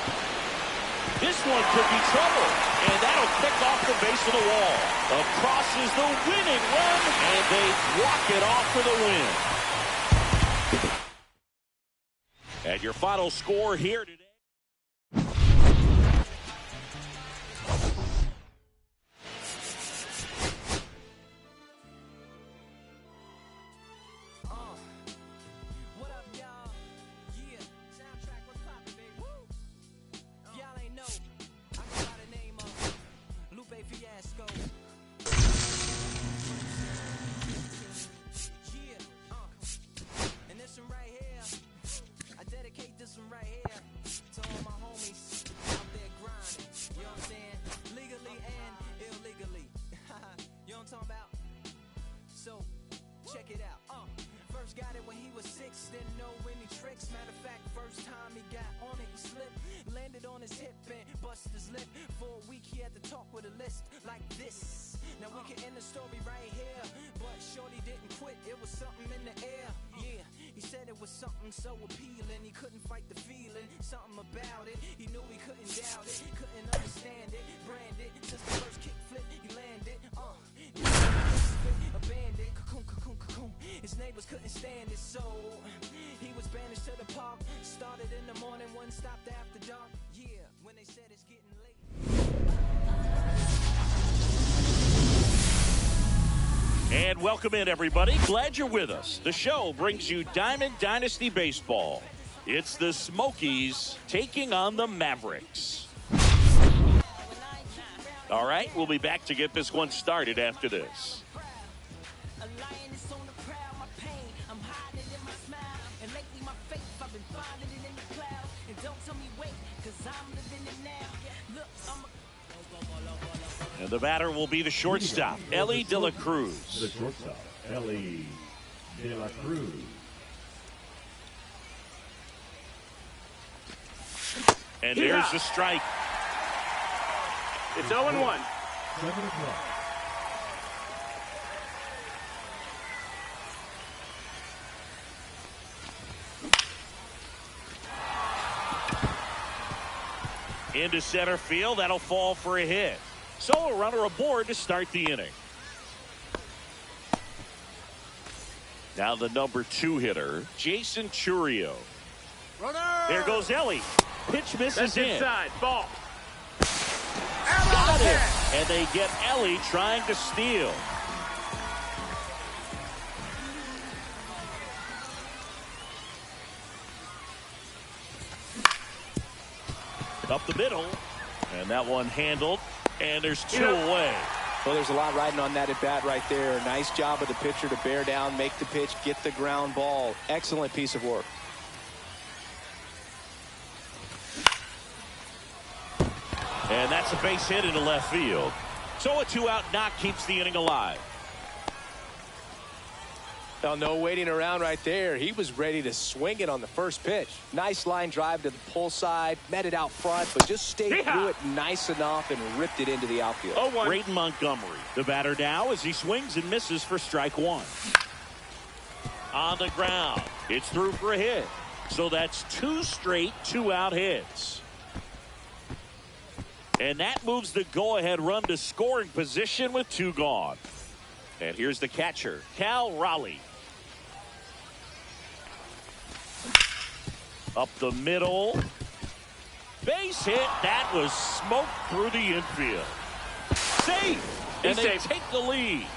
This one could be trouble. And that'll kick off the base of the wall. Across is the winning run. And they walk it off for the win. And your final score here today. What up, y'all? Yeah, soundtrack, what's poppin', baby? Woo! Y'all ain't know. I go by the name of Lupe Fiasco. Yeah, and this one right here, I dedicate this one right here to all my homies out there grinding. You know what I'm saying? Legally and illegally. You know what I'm talking about? So, check it out. First got it when he was 6, didn't know any tricks. Matter of fact, first time he got on it, he slipped, landed on his hip and busted his lip. For a week, he had to talk with a list like this. Now we can end the story right here, but Shorty didn't quit. It was something in the air. Yeah, he said it was something so appealing. He couldn't fight the feeling, something about it. He knew he couldn't doubt it, couldn't understand it. Branded since the first kick flip, he landed. A bandit, cocoon, cocoon, cocoon. His neighbors couldn't stand it, so he was banished to the park. Started in the morning, one stopped after dark. Yeah, when they said it's getting late. And welcome in, everybody. Glad you're with us. The show brings you Diamond Dynasty Baseball. It's the Smokies taking on the Mavericks. All right, we'll be back to get this one started after this. A lioness on the prowl, my pain, I'm hiding it in my smile. And lately my faith, I've been finding it in the clouds. And don't tell me wait, cause I'm living it now. Look, I'm a... And the batter will be the shortstop, Ellie De La Cruz. The shortstop, Ellie De La Cruz. And there's the strike. It's 0-1. 7 o'clock. Into center field. That'll fall for a hit. So a runner aboard to start the inning. Now the number 2 hitter, Jason Chourio. Runner! There goes Ellie. Pitch misses That's in. inside. Ball. Got it. And they get Ellie trying to steal. Up the middle. And that one handled. And there's 2 away. Well, there's a lot riding on that at bat right there. Nice job of the pitcher to bear down, make the pitch, get the ground ball. Excellent piece of work. And that's a base hit into left field. So a 2-out knock keeps the inning alive. Oh, no waiting around right there. He was ready to swing it on the first pitch. Nice line drive to the pull side, met it out front, but just stayed through it nice enough and ripped it into the outfield. 0-1. Braden Montgomery, the batter now as he swings and misses for strike 1. On the ground, it's through for a hit. So that's 2 straight 2-out hits. And that moves the go-ahead run to scoring position with 2 gone. And here's the catcher, Cal Raleigh. Up the middle. Base hit. That was smoked through the infield. Safe. And they take the lead.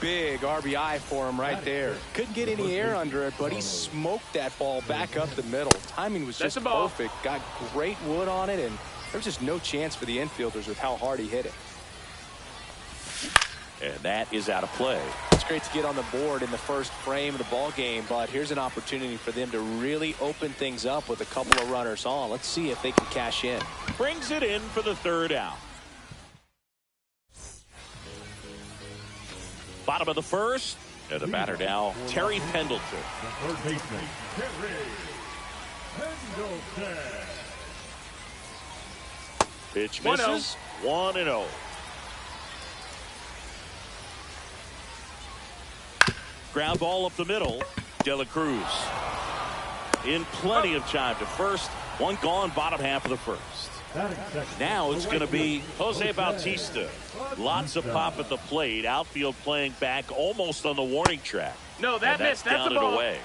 Big RBI for him right there. Couldn't get any air under it, but he smoked that ball back up the middle. Timing was just perfect. Got great wood on it, and there was just no chance for the infielders with how hard he hit it. And that is out of play. It's great to get on the board in the first frame of the ball game, but here's an opportunity for them to really open things up with a couple of runners on. Let's see if they can cash in. Brings it in for the 3rd out. Bottom of the 1st. And the batter now, Terry Pendleton. The third baseman, Terry Pendleton. Pitch misses. 1-0. Ground ball up the middle. De La Cruz. In plenty of time to first. 1 gone, bottom half of the 1st. Now it's going to be Jose Bautista. Lots of pop at the plate. Outfield playing back almost on the warning track. No, that missed. That's down the ball. and away.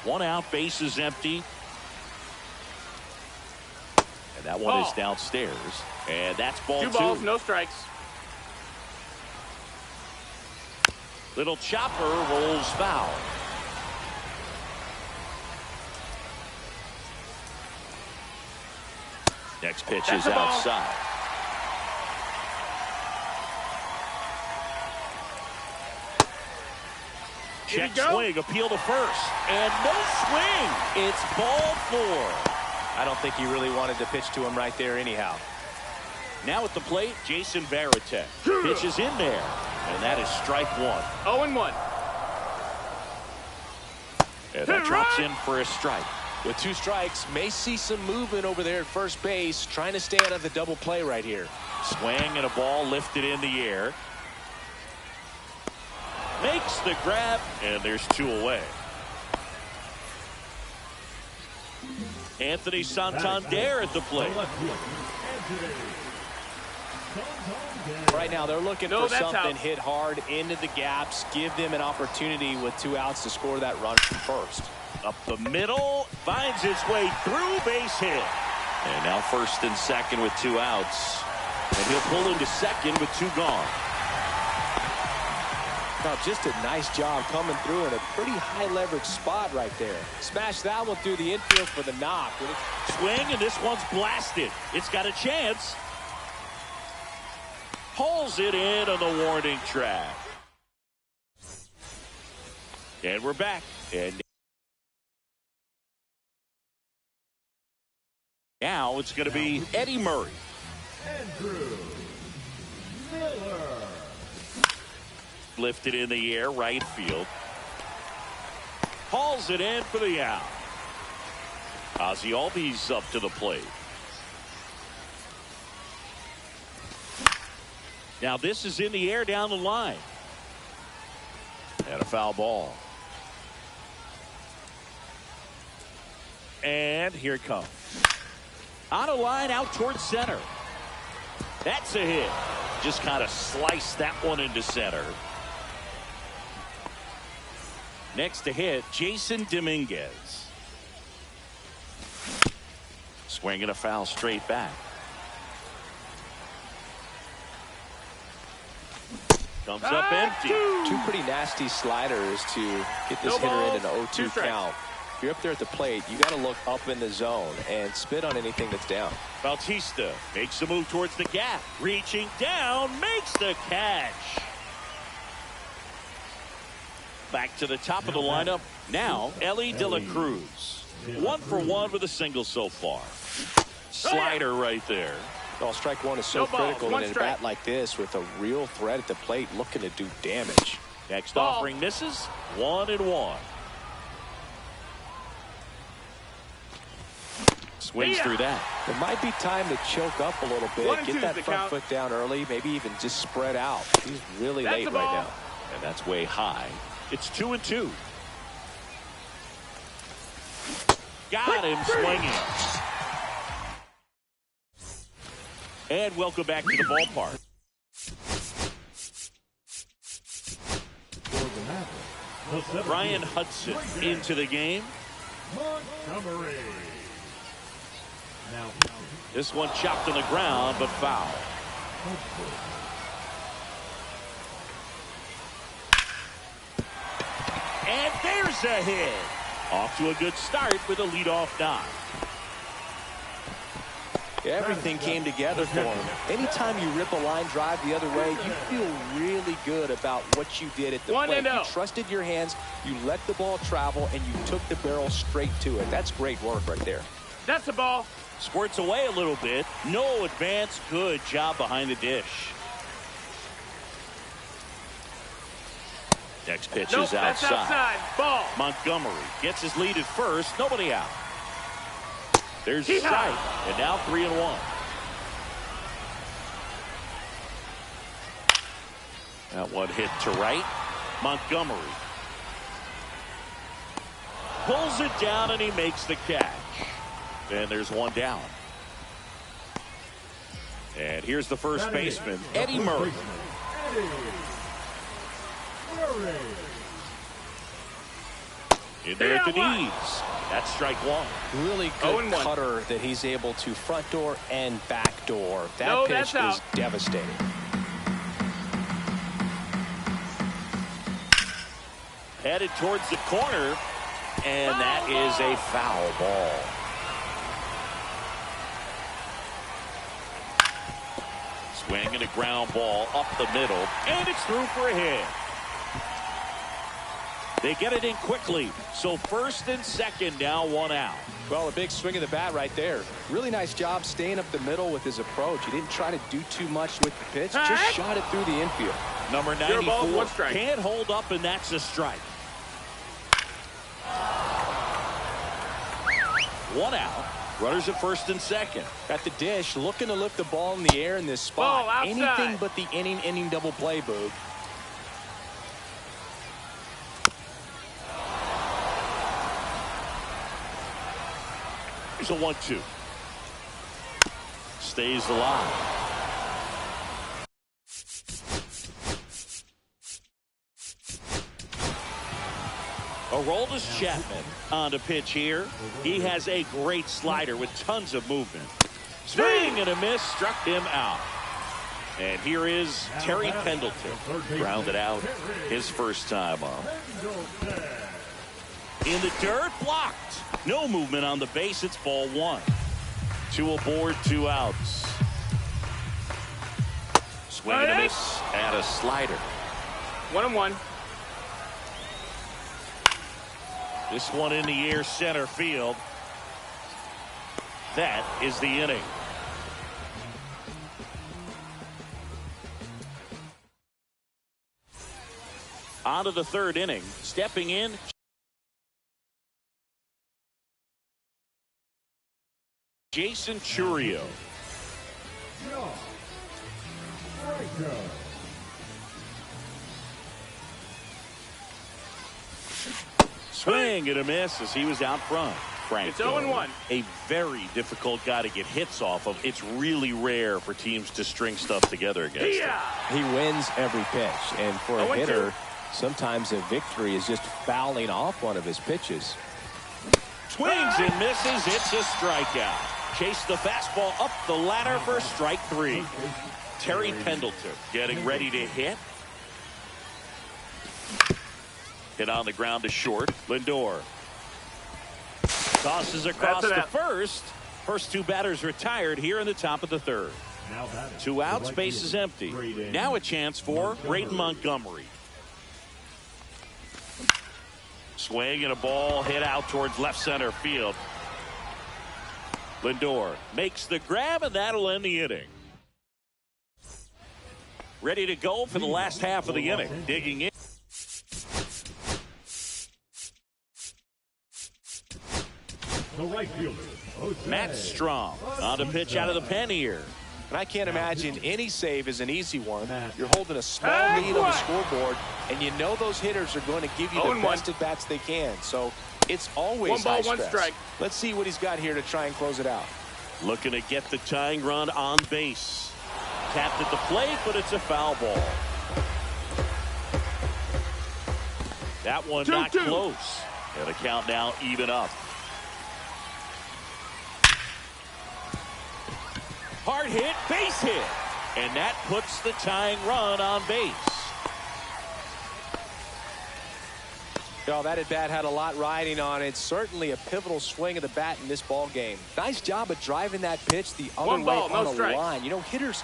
1 out, base is empty. And that one is downstairs. And that's ball 2. 2 balls, no strikes. Little chopper rolls foul. Next pitch is outside. Check swing, appeal to first. And no swing. It's ball 4. I don't think he really wanted to pitch to him right there anyhow. Now at the plate, Jason Varitek. Pitch is in there. And that is strike 1. 0-1. And that drops in for a strike. With 2 strikes, may see some movement over there at first base, trying to stay out of the double play right here. Swing and a ball lifted in the air. Makes the grab, and there's 2 away. Anthony Santander at the plate. Right now, they're looking for something hit hard into the gaps, give them an opportunity with 2 outs to score that run first. Up the middle, finds its way through, base hit. And now first and second with 2 outs. And he'll pull into second with 2 gone. Now, just a nice job coming through in a pretty high leverage spot right there. Smash that one through the infield for the knock. Swing, and this one's blasted. It's got a chance. Pulls it in on the warning track. And we're back. And now it's going to be Eddie Murray. Andrew Miller. Lifted in the air, right field. Hauls it in for the out. Ozzie Albies up to the plate. Now this is in the air down the line. And a foul ball. And here it comes. On a line out towards center. That's a hit. Just kind of sliced that one into center. Next to hit, Jason Dominguez. Swinging a foul straight back. Comes up empty. Two pretty nasty sliders to get this hitter in an 0-2 count. If you're up there at the plate, you got to look up in the zone and spit on anything that's down. Bautista makes a move towards the gap. Reaching down, makes the catch. Back to the top of the lineup. Now, Elly De La Cruz. 1 for 1 with a single so far. Slider right there. Well, strike one is so critical in a bat like this with a real threat at the plate looking to do damage. Next offering misses. 1-1. Swings through that. It might be time to choke up a little bit. Get that front foot down early. Maybe even just spread out. He's really late right now. And that's way high. It's 2-2. Got him swinging. And welcome back to the ballpark. Brian Hudson into the game. Montgomery. Now, This one chopped on the ground, but foul. And there's a hit. Off to a good start with a leadoff knock. Everything came together for him. Anytime you rip a line drive the other way, you feel really good about what you did at the plate. You trusted your hands, you let the ball travel, and you took the barrel straight to it. That's great work right there. That's the ball. Squirts away a little bit. No advance. Good job behind the dish. Next pitch is outside. That's outside. Ball. Montgomery gets his lead at first. Nobody out. There's a strike. And now 3-1. That one hit to right. Montgomery pulls it down and he makes the catch. And there's one down. And here's the first baseman, Eddie Murray. In there at the knees. That's strike one. Really good cutter that he's able to front door and back door. That pitch is devastating. Headed towards the corner, and that is a foul ball. Swinging a ground ball up the middle, and it's through for a hit. They get it in quickly, so first and second now, one out. Well, a big swing of the bat right there. Really nice job staying up the middle with his approach. He didn't try to do too much with the pitch, just shot it through the infield. Number 94 can't hold up, and that's a strike. One out. Runners at first and second. At the dish, looking to lift the ball in the air in this spot. Anything but the inning double play, Boog. Here's a 1-2. Stays alive. Aroldis Chapman on the pitch here. He has a great slider with tons of movement. Swing and a miss, struck him out. And here is Terry Pendleton, grounded out his first time up. In the dirt, blocked. No movement on the base. It's ball one. 2 aboard, 2 outs. Swing and a miss and a slider. 1-1. This one in the air, center field. That is the inning. On to the third inning. Stepping in, Jason Chourio. Franco. Swing and a miss as he was out front. Franco, It's 0-1. a very difficult guy to get hits off of. It's really rare for teams to string stuff together against him. Yeah. He wins every pitch, and for a 0-2. hitter, sometimes a victory is just fouling off one of his pitches. Swings and misses. It's a strikeout. Chase the fastball up the ladder for strike 3. Terry Pendleton getting ready to hit. Hit on the ground to short. Lindor tosses across to first. First two batters retired here in the top of the third. Now batting. 2 outs, The right base is fielder, empty. Braden Now a chance for Braden Montgomery. Swing and a ball hit out towards left center field. Lindor makes the grab, and that'll end the inning. Ready to go for the last half of the inning. Digging in. The right fielder, Jose. Matt Strom on to pitch out of the pen here. And I can't imagine any save is an easy one. Matt. You're holding a small lead on the scoreboard, and you know those hitters are going to give you the 0-1. best at bats they can. So it's always 1 ball, high 1 stress. strike. Let's see what he's got here to try and close it out. Looking to get the tying run on base. Tapped at the plate, but it's a foul ball. That one not 2-2. close. And the count now even up. Hard hit, base hit. And that puts the tying run on base. Oh, that at bat had a lot riding on it. Certainly a pivotal swing of the bat in this ball game. Nice job of driving that pitch the other 1 ball, way no on the strikes. line. You know, hitters.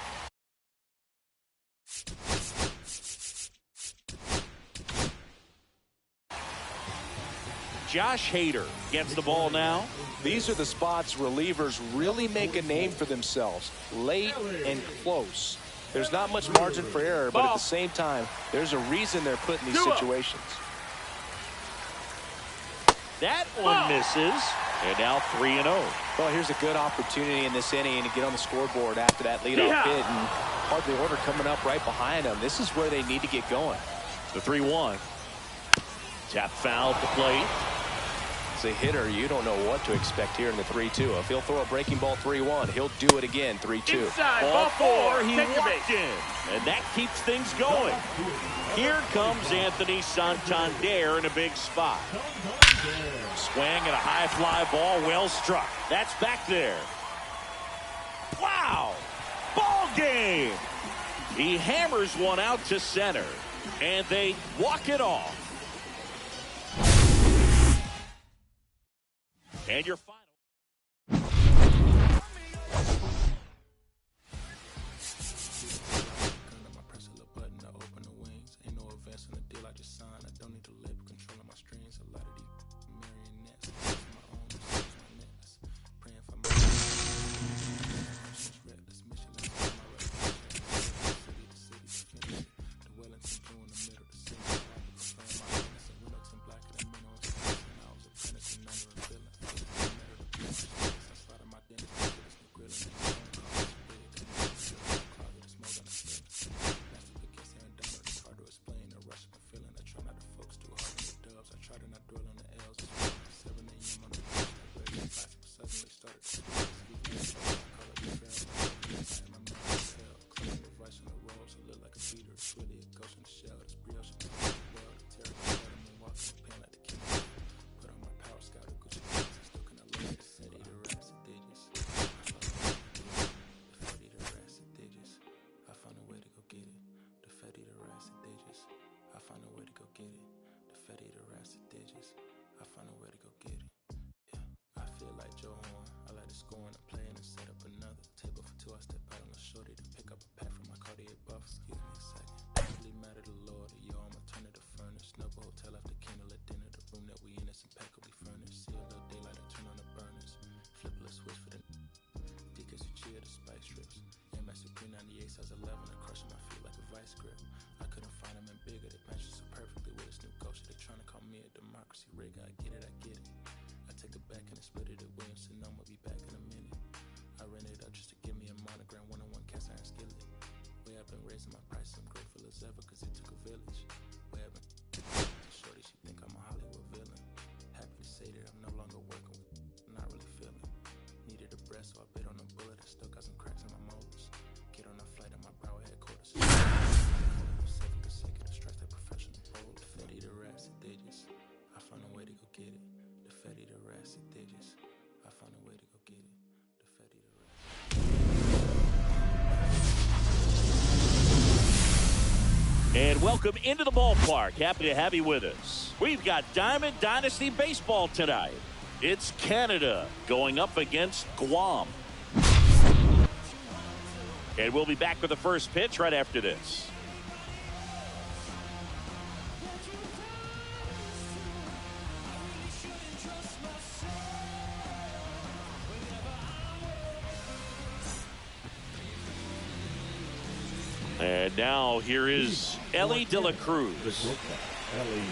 Josh Hader gets the ball now. These are the spots relievers really make a name for themselves. Late and close. There's not much margin for error, but at the same time, there's a reason they're put in these 2-0. situations. That one misses. And now 3-0. Well, here's a good opportunity in this inning to get on the scoreboard after that leadoff Yeah. hit, and hardly order coming up right behind them. This is where they need to get going. The 3-1. Tap foul at the plate. As a hitter, you don't know what to expect here in the 3-2. If he'll throw a breaking ball 3-1, he'll do it again 3-2. Inside, Ball 4, he Take the walked base. in. And that keeps things going. Here comes Anthony Santander in a big spot. Swing and a high fly ball, well struck. That's back there. Wow! Ball game! He hammers one out to center, and they walk it off. And your final. Press a little button to open the wings. Ain't no advance on the deal I just signed. I don't need to live controlling my strings. A lot of these marionettes. My own my necklace. Praying for my reckless mission. Let's get my reputation. City to finish it. The Wellington Blue in the middle. The city. I prefer my honest and Wellington blacker than men on space. When I was a apprentice and under a villain. I slotted my dentist. This new grilling. I've been raising my prices, I'm grateful as ever, cause it took a village. Web shorty, she think I'm a Hollywood villain. Happy to say that I'm no longer working with, I'm not really feeling. Needed a breath, so I bit on a bullet. I still got some cracks in my molars. Get on a flight at my brow headquarters. 7 consecutive strikes, that professional hold. The Fetty, the rats, the digits. I found a way to go get it. The Fetty, the rats, the digits. I found a way to go get it. The Fetty, the rats. And welcome into the ballpark. Happy to have you with us. We've got Diamond Dynasty Baseball tonight. It's Canada going up against Guam. And we'll be back with the first pitch right after this. And now here is Elly De La Cruz. Elly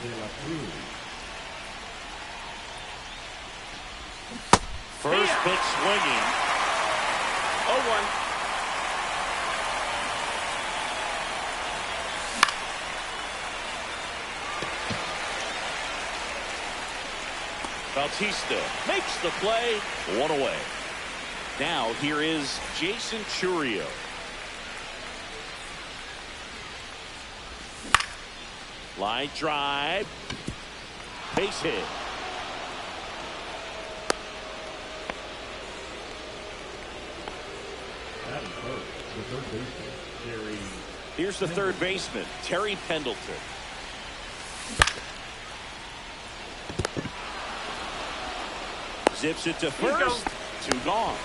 De La Cruz. First pitch swinging. 0-1. Bautista makes the play. 1 away. Now here is Jason Chourio. Line drive. Base hit. That is hurt. The third baseman, Terry. Here's the third baseman, Terry Pendleton. Zips it to first. 2 gone.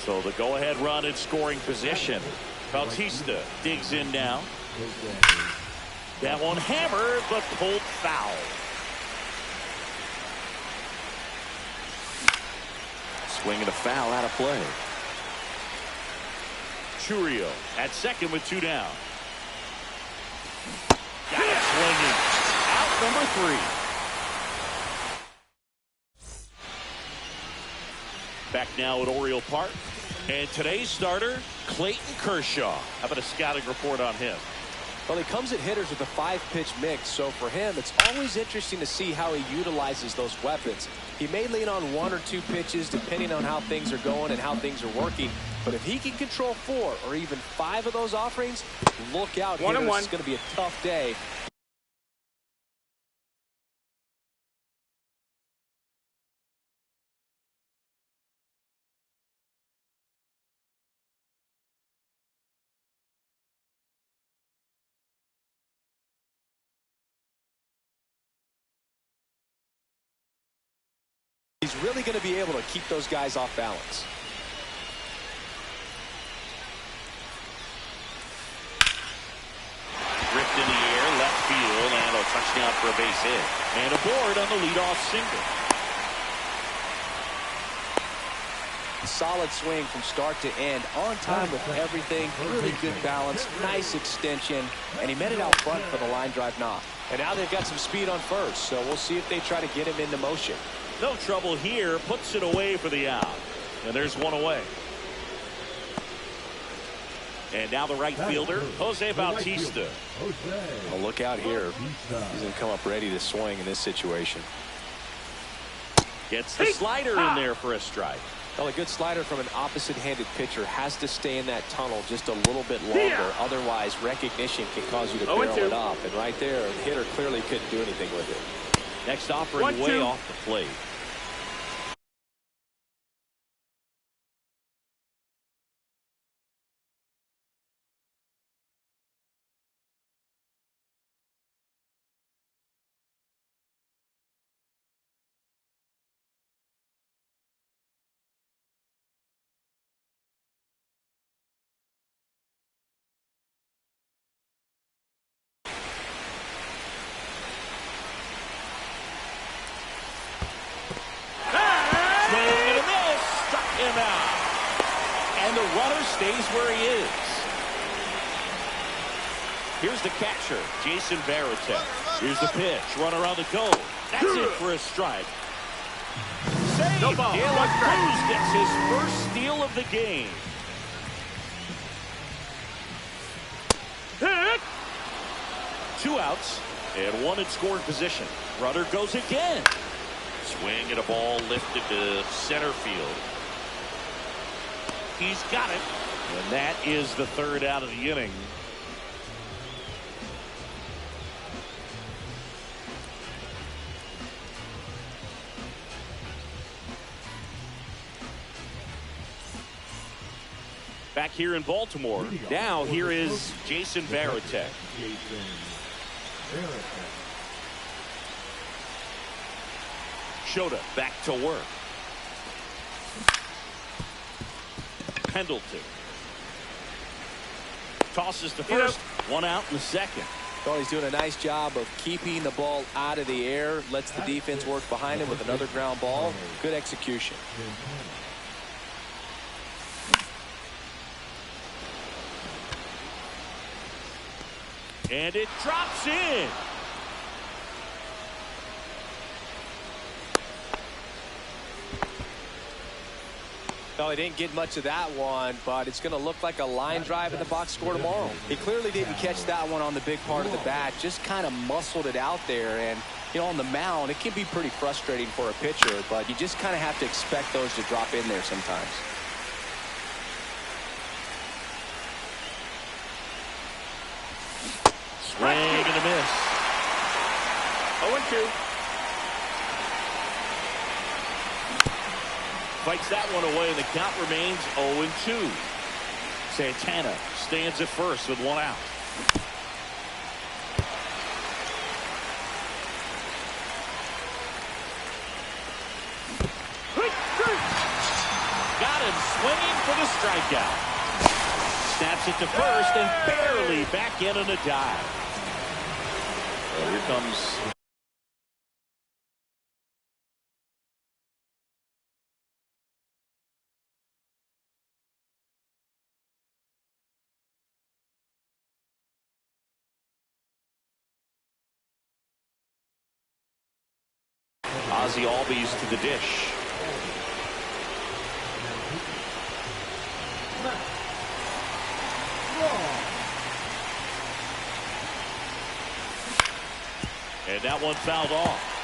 So the go-ahead run in scoring position. Bautista digs in now. That one hammered, but pulled foul. Swing and a foul out of play. Chourio at second with 2 down. Got it swinging. Out number 3. Back now at Oriole Park. And today's starter, Clayton Kershaw. How about a scouting report on him? Well, he comes at hitters with a 5-pitch mix, so for him, it's always interesting to see how he utilizes those weapons. He may lean on 1 or 2 pitches depending on how things are going and how things are working, but if he can control 4 or even 5 of those offerings, look out, hitters. 1-1. It's going to be a tough day. He's really going to be able to keep those guys off balance. Ripped in the air, left field, and a touchdown for a base hit. And aboard on the leadoff single. Solid swing from start to end, on time with everything, really good balance, nice extension, and he met it out front for the line drive knock. And now they've got some speed on first, so we'll see if they try to get him into motion. No trouble here, puts it away for the out. And there's 1 away. And now the right fielder, Jose Bautista. Well, look out here. He's going to come up ready to swing in this situation. Gets the slider in there for a strike. Well, a good slider from an opposite-handed pitcher has to stay in that tunnel just a little bit longer. Otherwise, recognition can cause you to barrel it up. And right there, the hitter clearly couldn't do anything with it. Next offering way off the plate. And the runner stays where he is. Here's the catcher, Jason Varitek. Here's the pitch, runner on the go. That's it for a strike. Save! No ball. De La Cruz gets his first steal of the game. 2 outs and 1 in scoring position. Runner goes again. Swing and a ball lifted to center field. He's got it. And that is the 3rd out of the inning. Back here in Baltimore. Now here is Jason Varitek. Shota back to work. Pendleton tosses to first. 1 out in the 2nd. Well, he's doing a nice job of keeping the ball out of the air. Lets the defense work behind him with another ground ball. Good execution. And it drops in. Well, he didn't get much of that one, but it's going to look like a line drive in the box score tomorrow. He clearly didn't catch that one on the big part of the bat. Just kind of muscled it out there. And, you know, on the mound, it can be pretty frustrating for a pitcher, but you just kind of have to expect those to drop in there sometimes. Swing and a miss. 0-2. Fights that one away, and the count remains 0-2. Santana stands at first with 1 out. Got him swinging for the strikeout. Snaps it to first and barely back in on a dive. Well, here comes Ozzie Albies to the dish. And that one fouled off.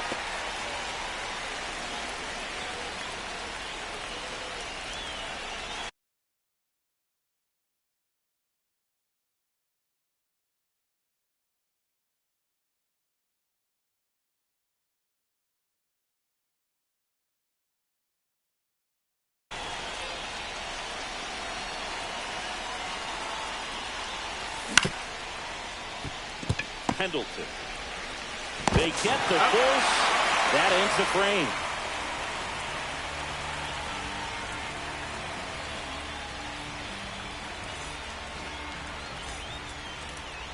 Pendleton. They get the force. That ends the frame.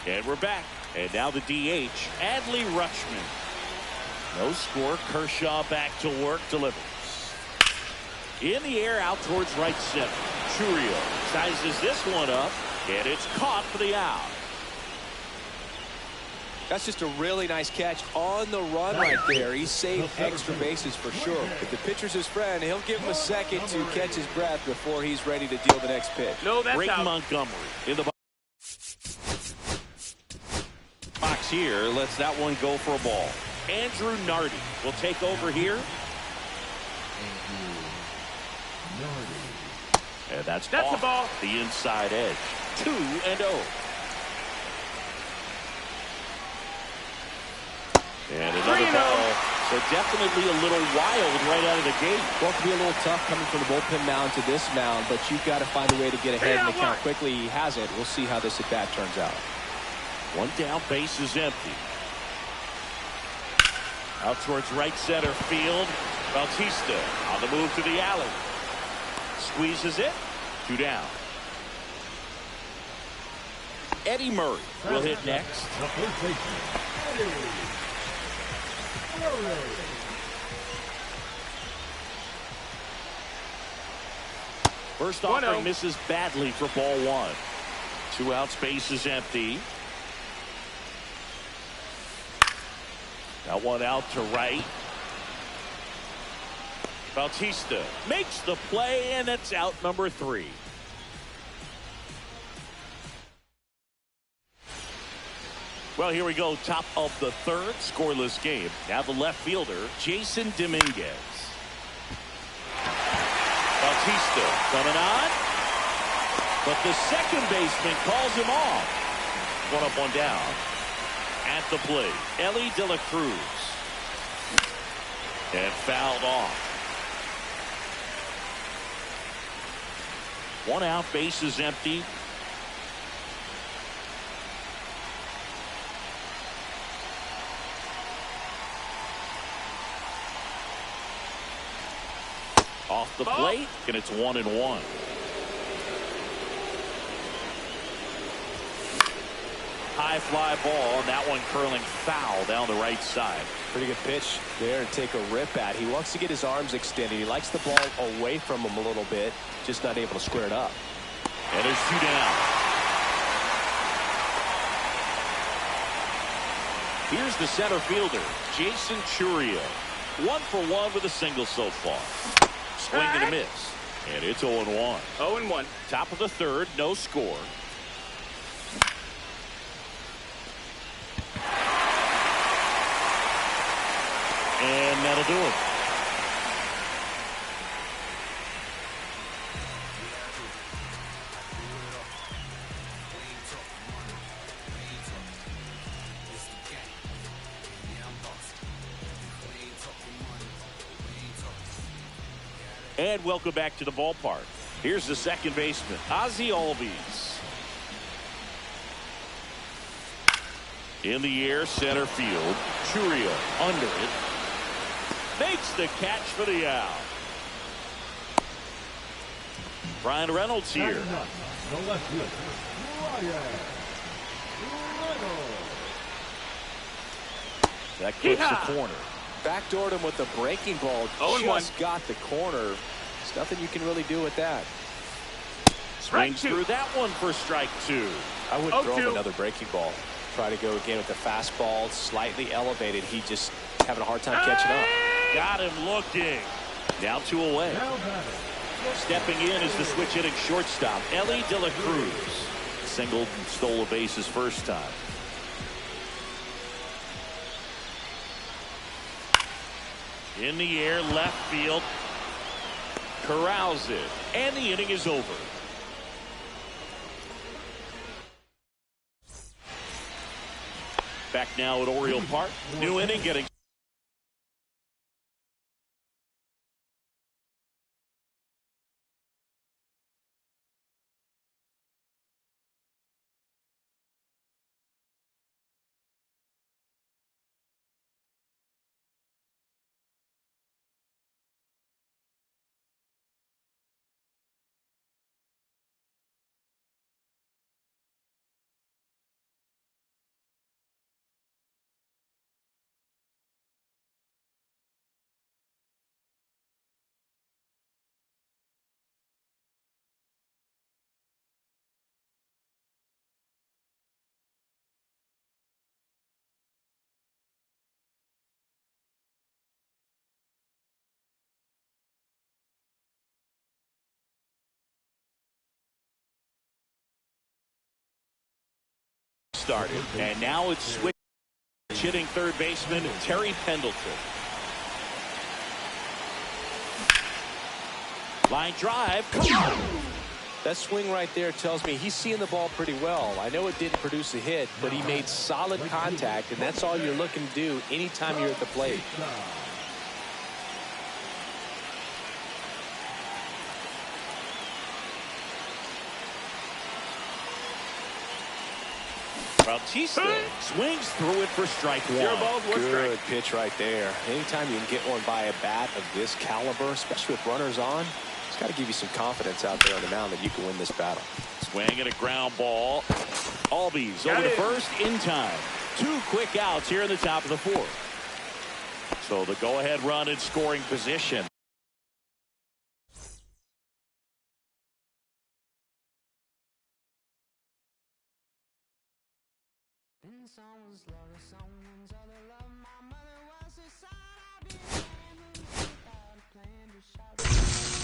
And we're back. And now the DH, Adley Rutschman. No score. Kershaw back to work. Delivers. In the air, out towards right center. Churio sizes this one up. And it's caught for the out. That's just a really nice catch on the run right there. He saved extra bases for sure. If the pitcher's his friend, he'll give him a second to catch his breath before he's ready to deal the next pitch. No, that's Brayton out. Montgomery in the box here. Lets that one go for a ball. Andrew Nardi will take over here. And that's off the ball. The inside edge. 2-0. And another 3-0. ball. So definitely a little wild right out of the gate. Well, it can be a little tough coming from the bullpen mound to this mound, but you've got to find a way to get ahead in the count quickly. He hasn't. We'll see how this at bat turns out. One down, base is empty. Out towards right center field. Bautista on the move to the alley. Squeezes it. 2 down. Eddie Murray will hit next. The first baseman, Eddie Murray. First offering misses badly for ball 1. 2 outs, base is empty. That one out to right. Bautista makes the play, and that's out number 3. Well, here we go. Top of the third, scoreless game. Now the left fielder, Jason Dominguez. Bautista coming on. But the second baseman calls him off. 1 up, 1 down. At the plate, Elly De La Cruz. And fouled off. 1 out, bases empty. Off the plate, and it's 1-1. High fly ball, and that one curling foul down the right side. Pretty good pitch there to take a rip at. He wants to get his arms extended. He likes the ball away from him a little bit, just not able to square it up. And there's 2 down. Here's the center fielder, Jason Chourio. 1 for 1 with a single so far. Swing and a miss. And it's 0-1. 0-1. Top of the third, no score. And that'll do it. And welcome back to the ballpark. Here's the second baseman, Ozzie Albies. In the air, center field. Chourio under it. Makes the catch for the out. Brian Reynolds here. The left fielder, Brian Reynolds. That clips the corner. Backdoored him with the breaking ball. 0-1. Just got the corner. There's nothing you can really do with that. Swings through that one for strike 2. I would throw him another breaking ball. Try to go again with the fastball, slightly elevated. He just having a hard time catching up. Got him looking. Now 2 away. Now batting. Stepping in is the switch hitting shortstop, Elly De La Cruz. Singled and stole a base his first time. In the air, left field. Corrals it. And the inning is over. Back now at Oriole Park. New inning getting. Started, and now it's switch hitting third baseman Terry Pendleton. Line drive. Come on. That swing right there tells me he's seeing the ball pretty well. I know it didn't produce a hit, but he made solid contact, and that's all you're looking to do anytime you're at the plate. Bautista swings through it for strike 1. Good pitch right there. Anytime you can get one by a bat of this caliber, especially with runners on, it's got to give you some confidence out there on the mound that you can win this battle. Swing and a ground ball. Albies over to first in time. 2 quick outs here in the top of the 4th. So the go-ahead run in scoring position. Someone's love, someone's other love. My mother was a son. I've been playing without a plan to shout.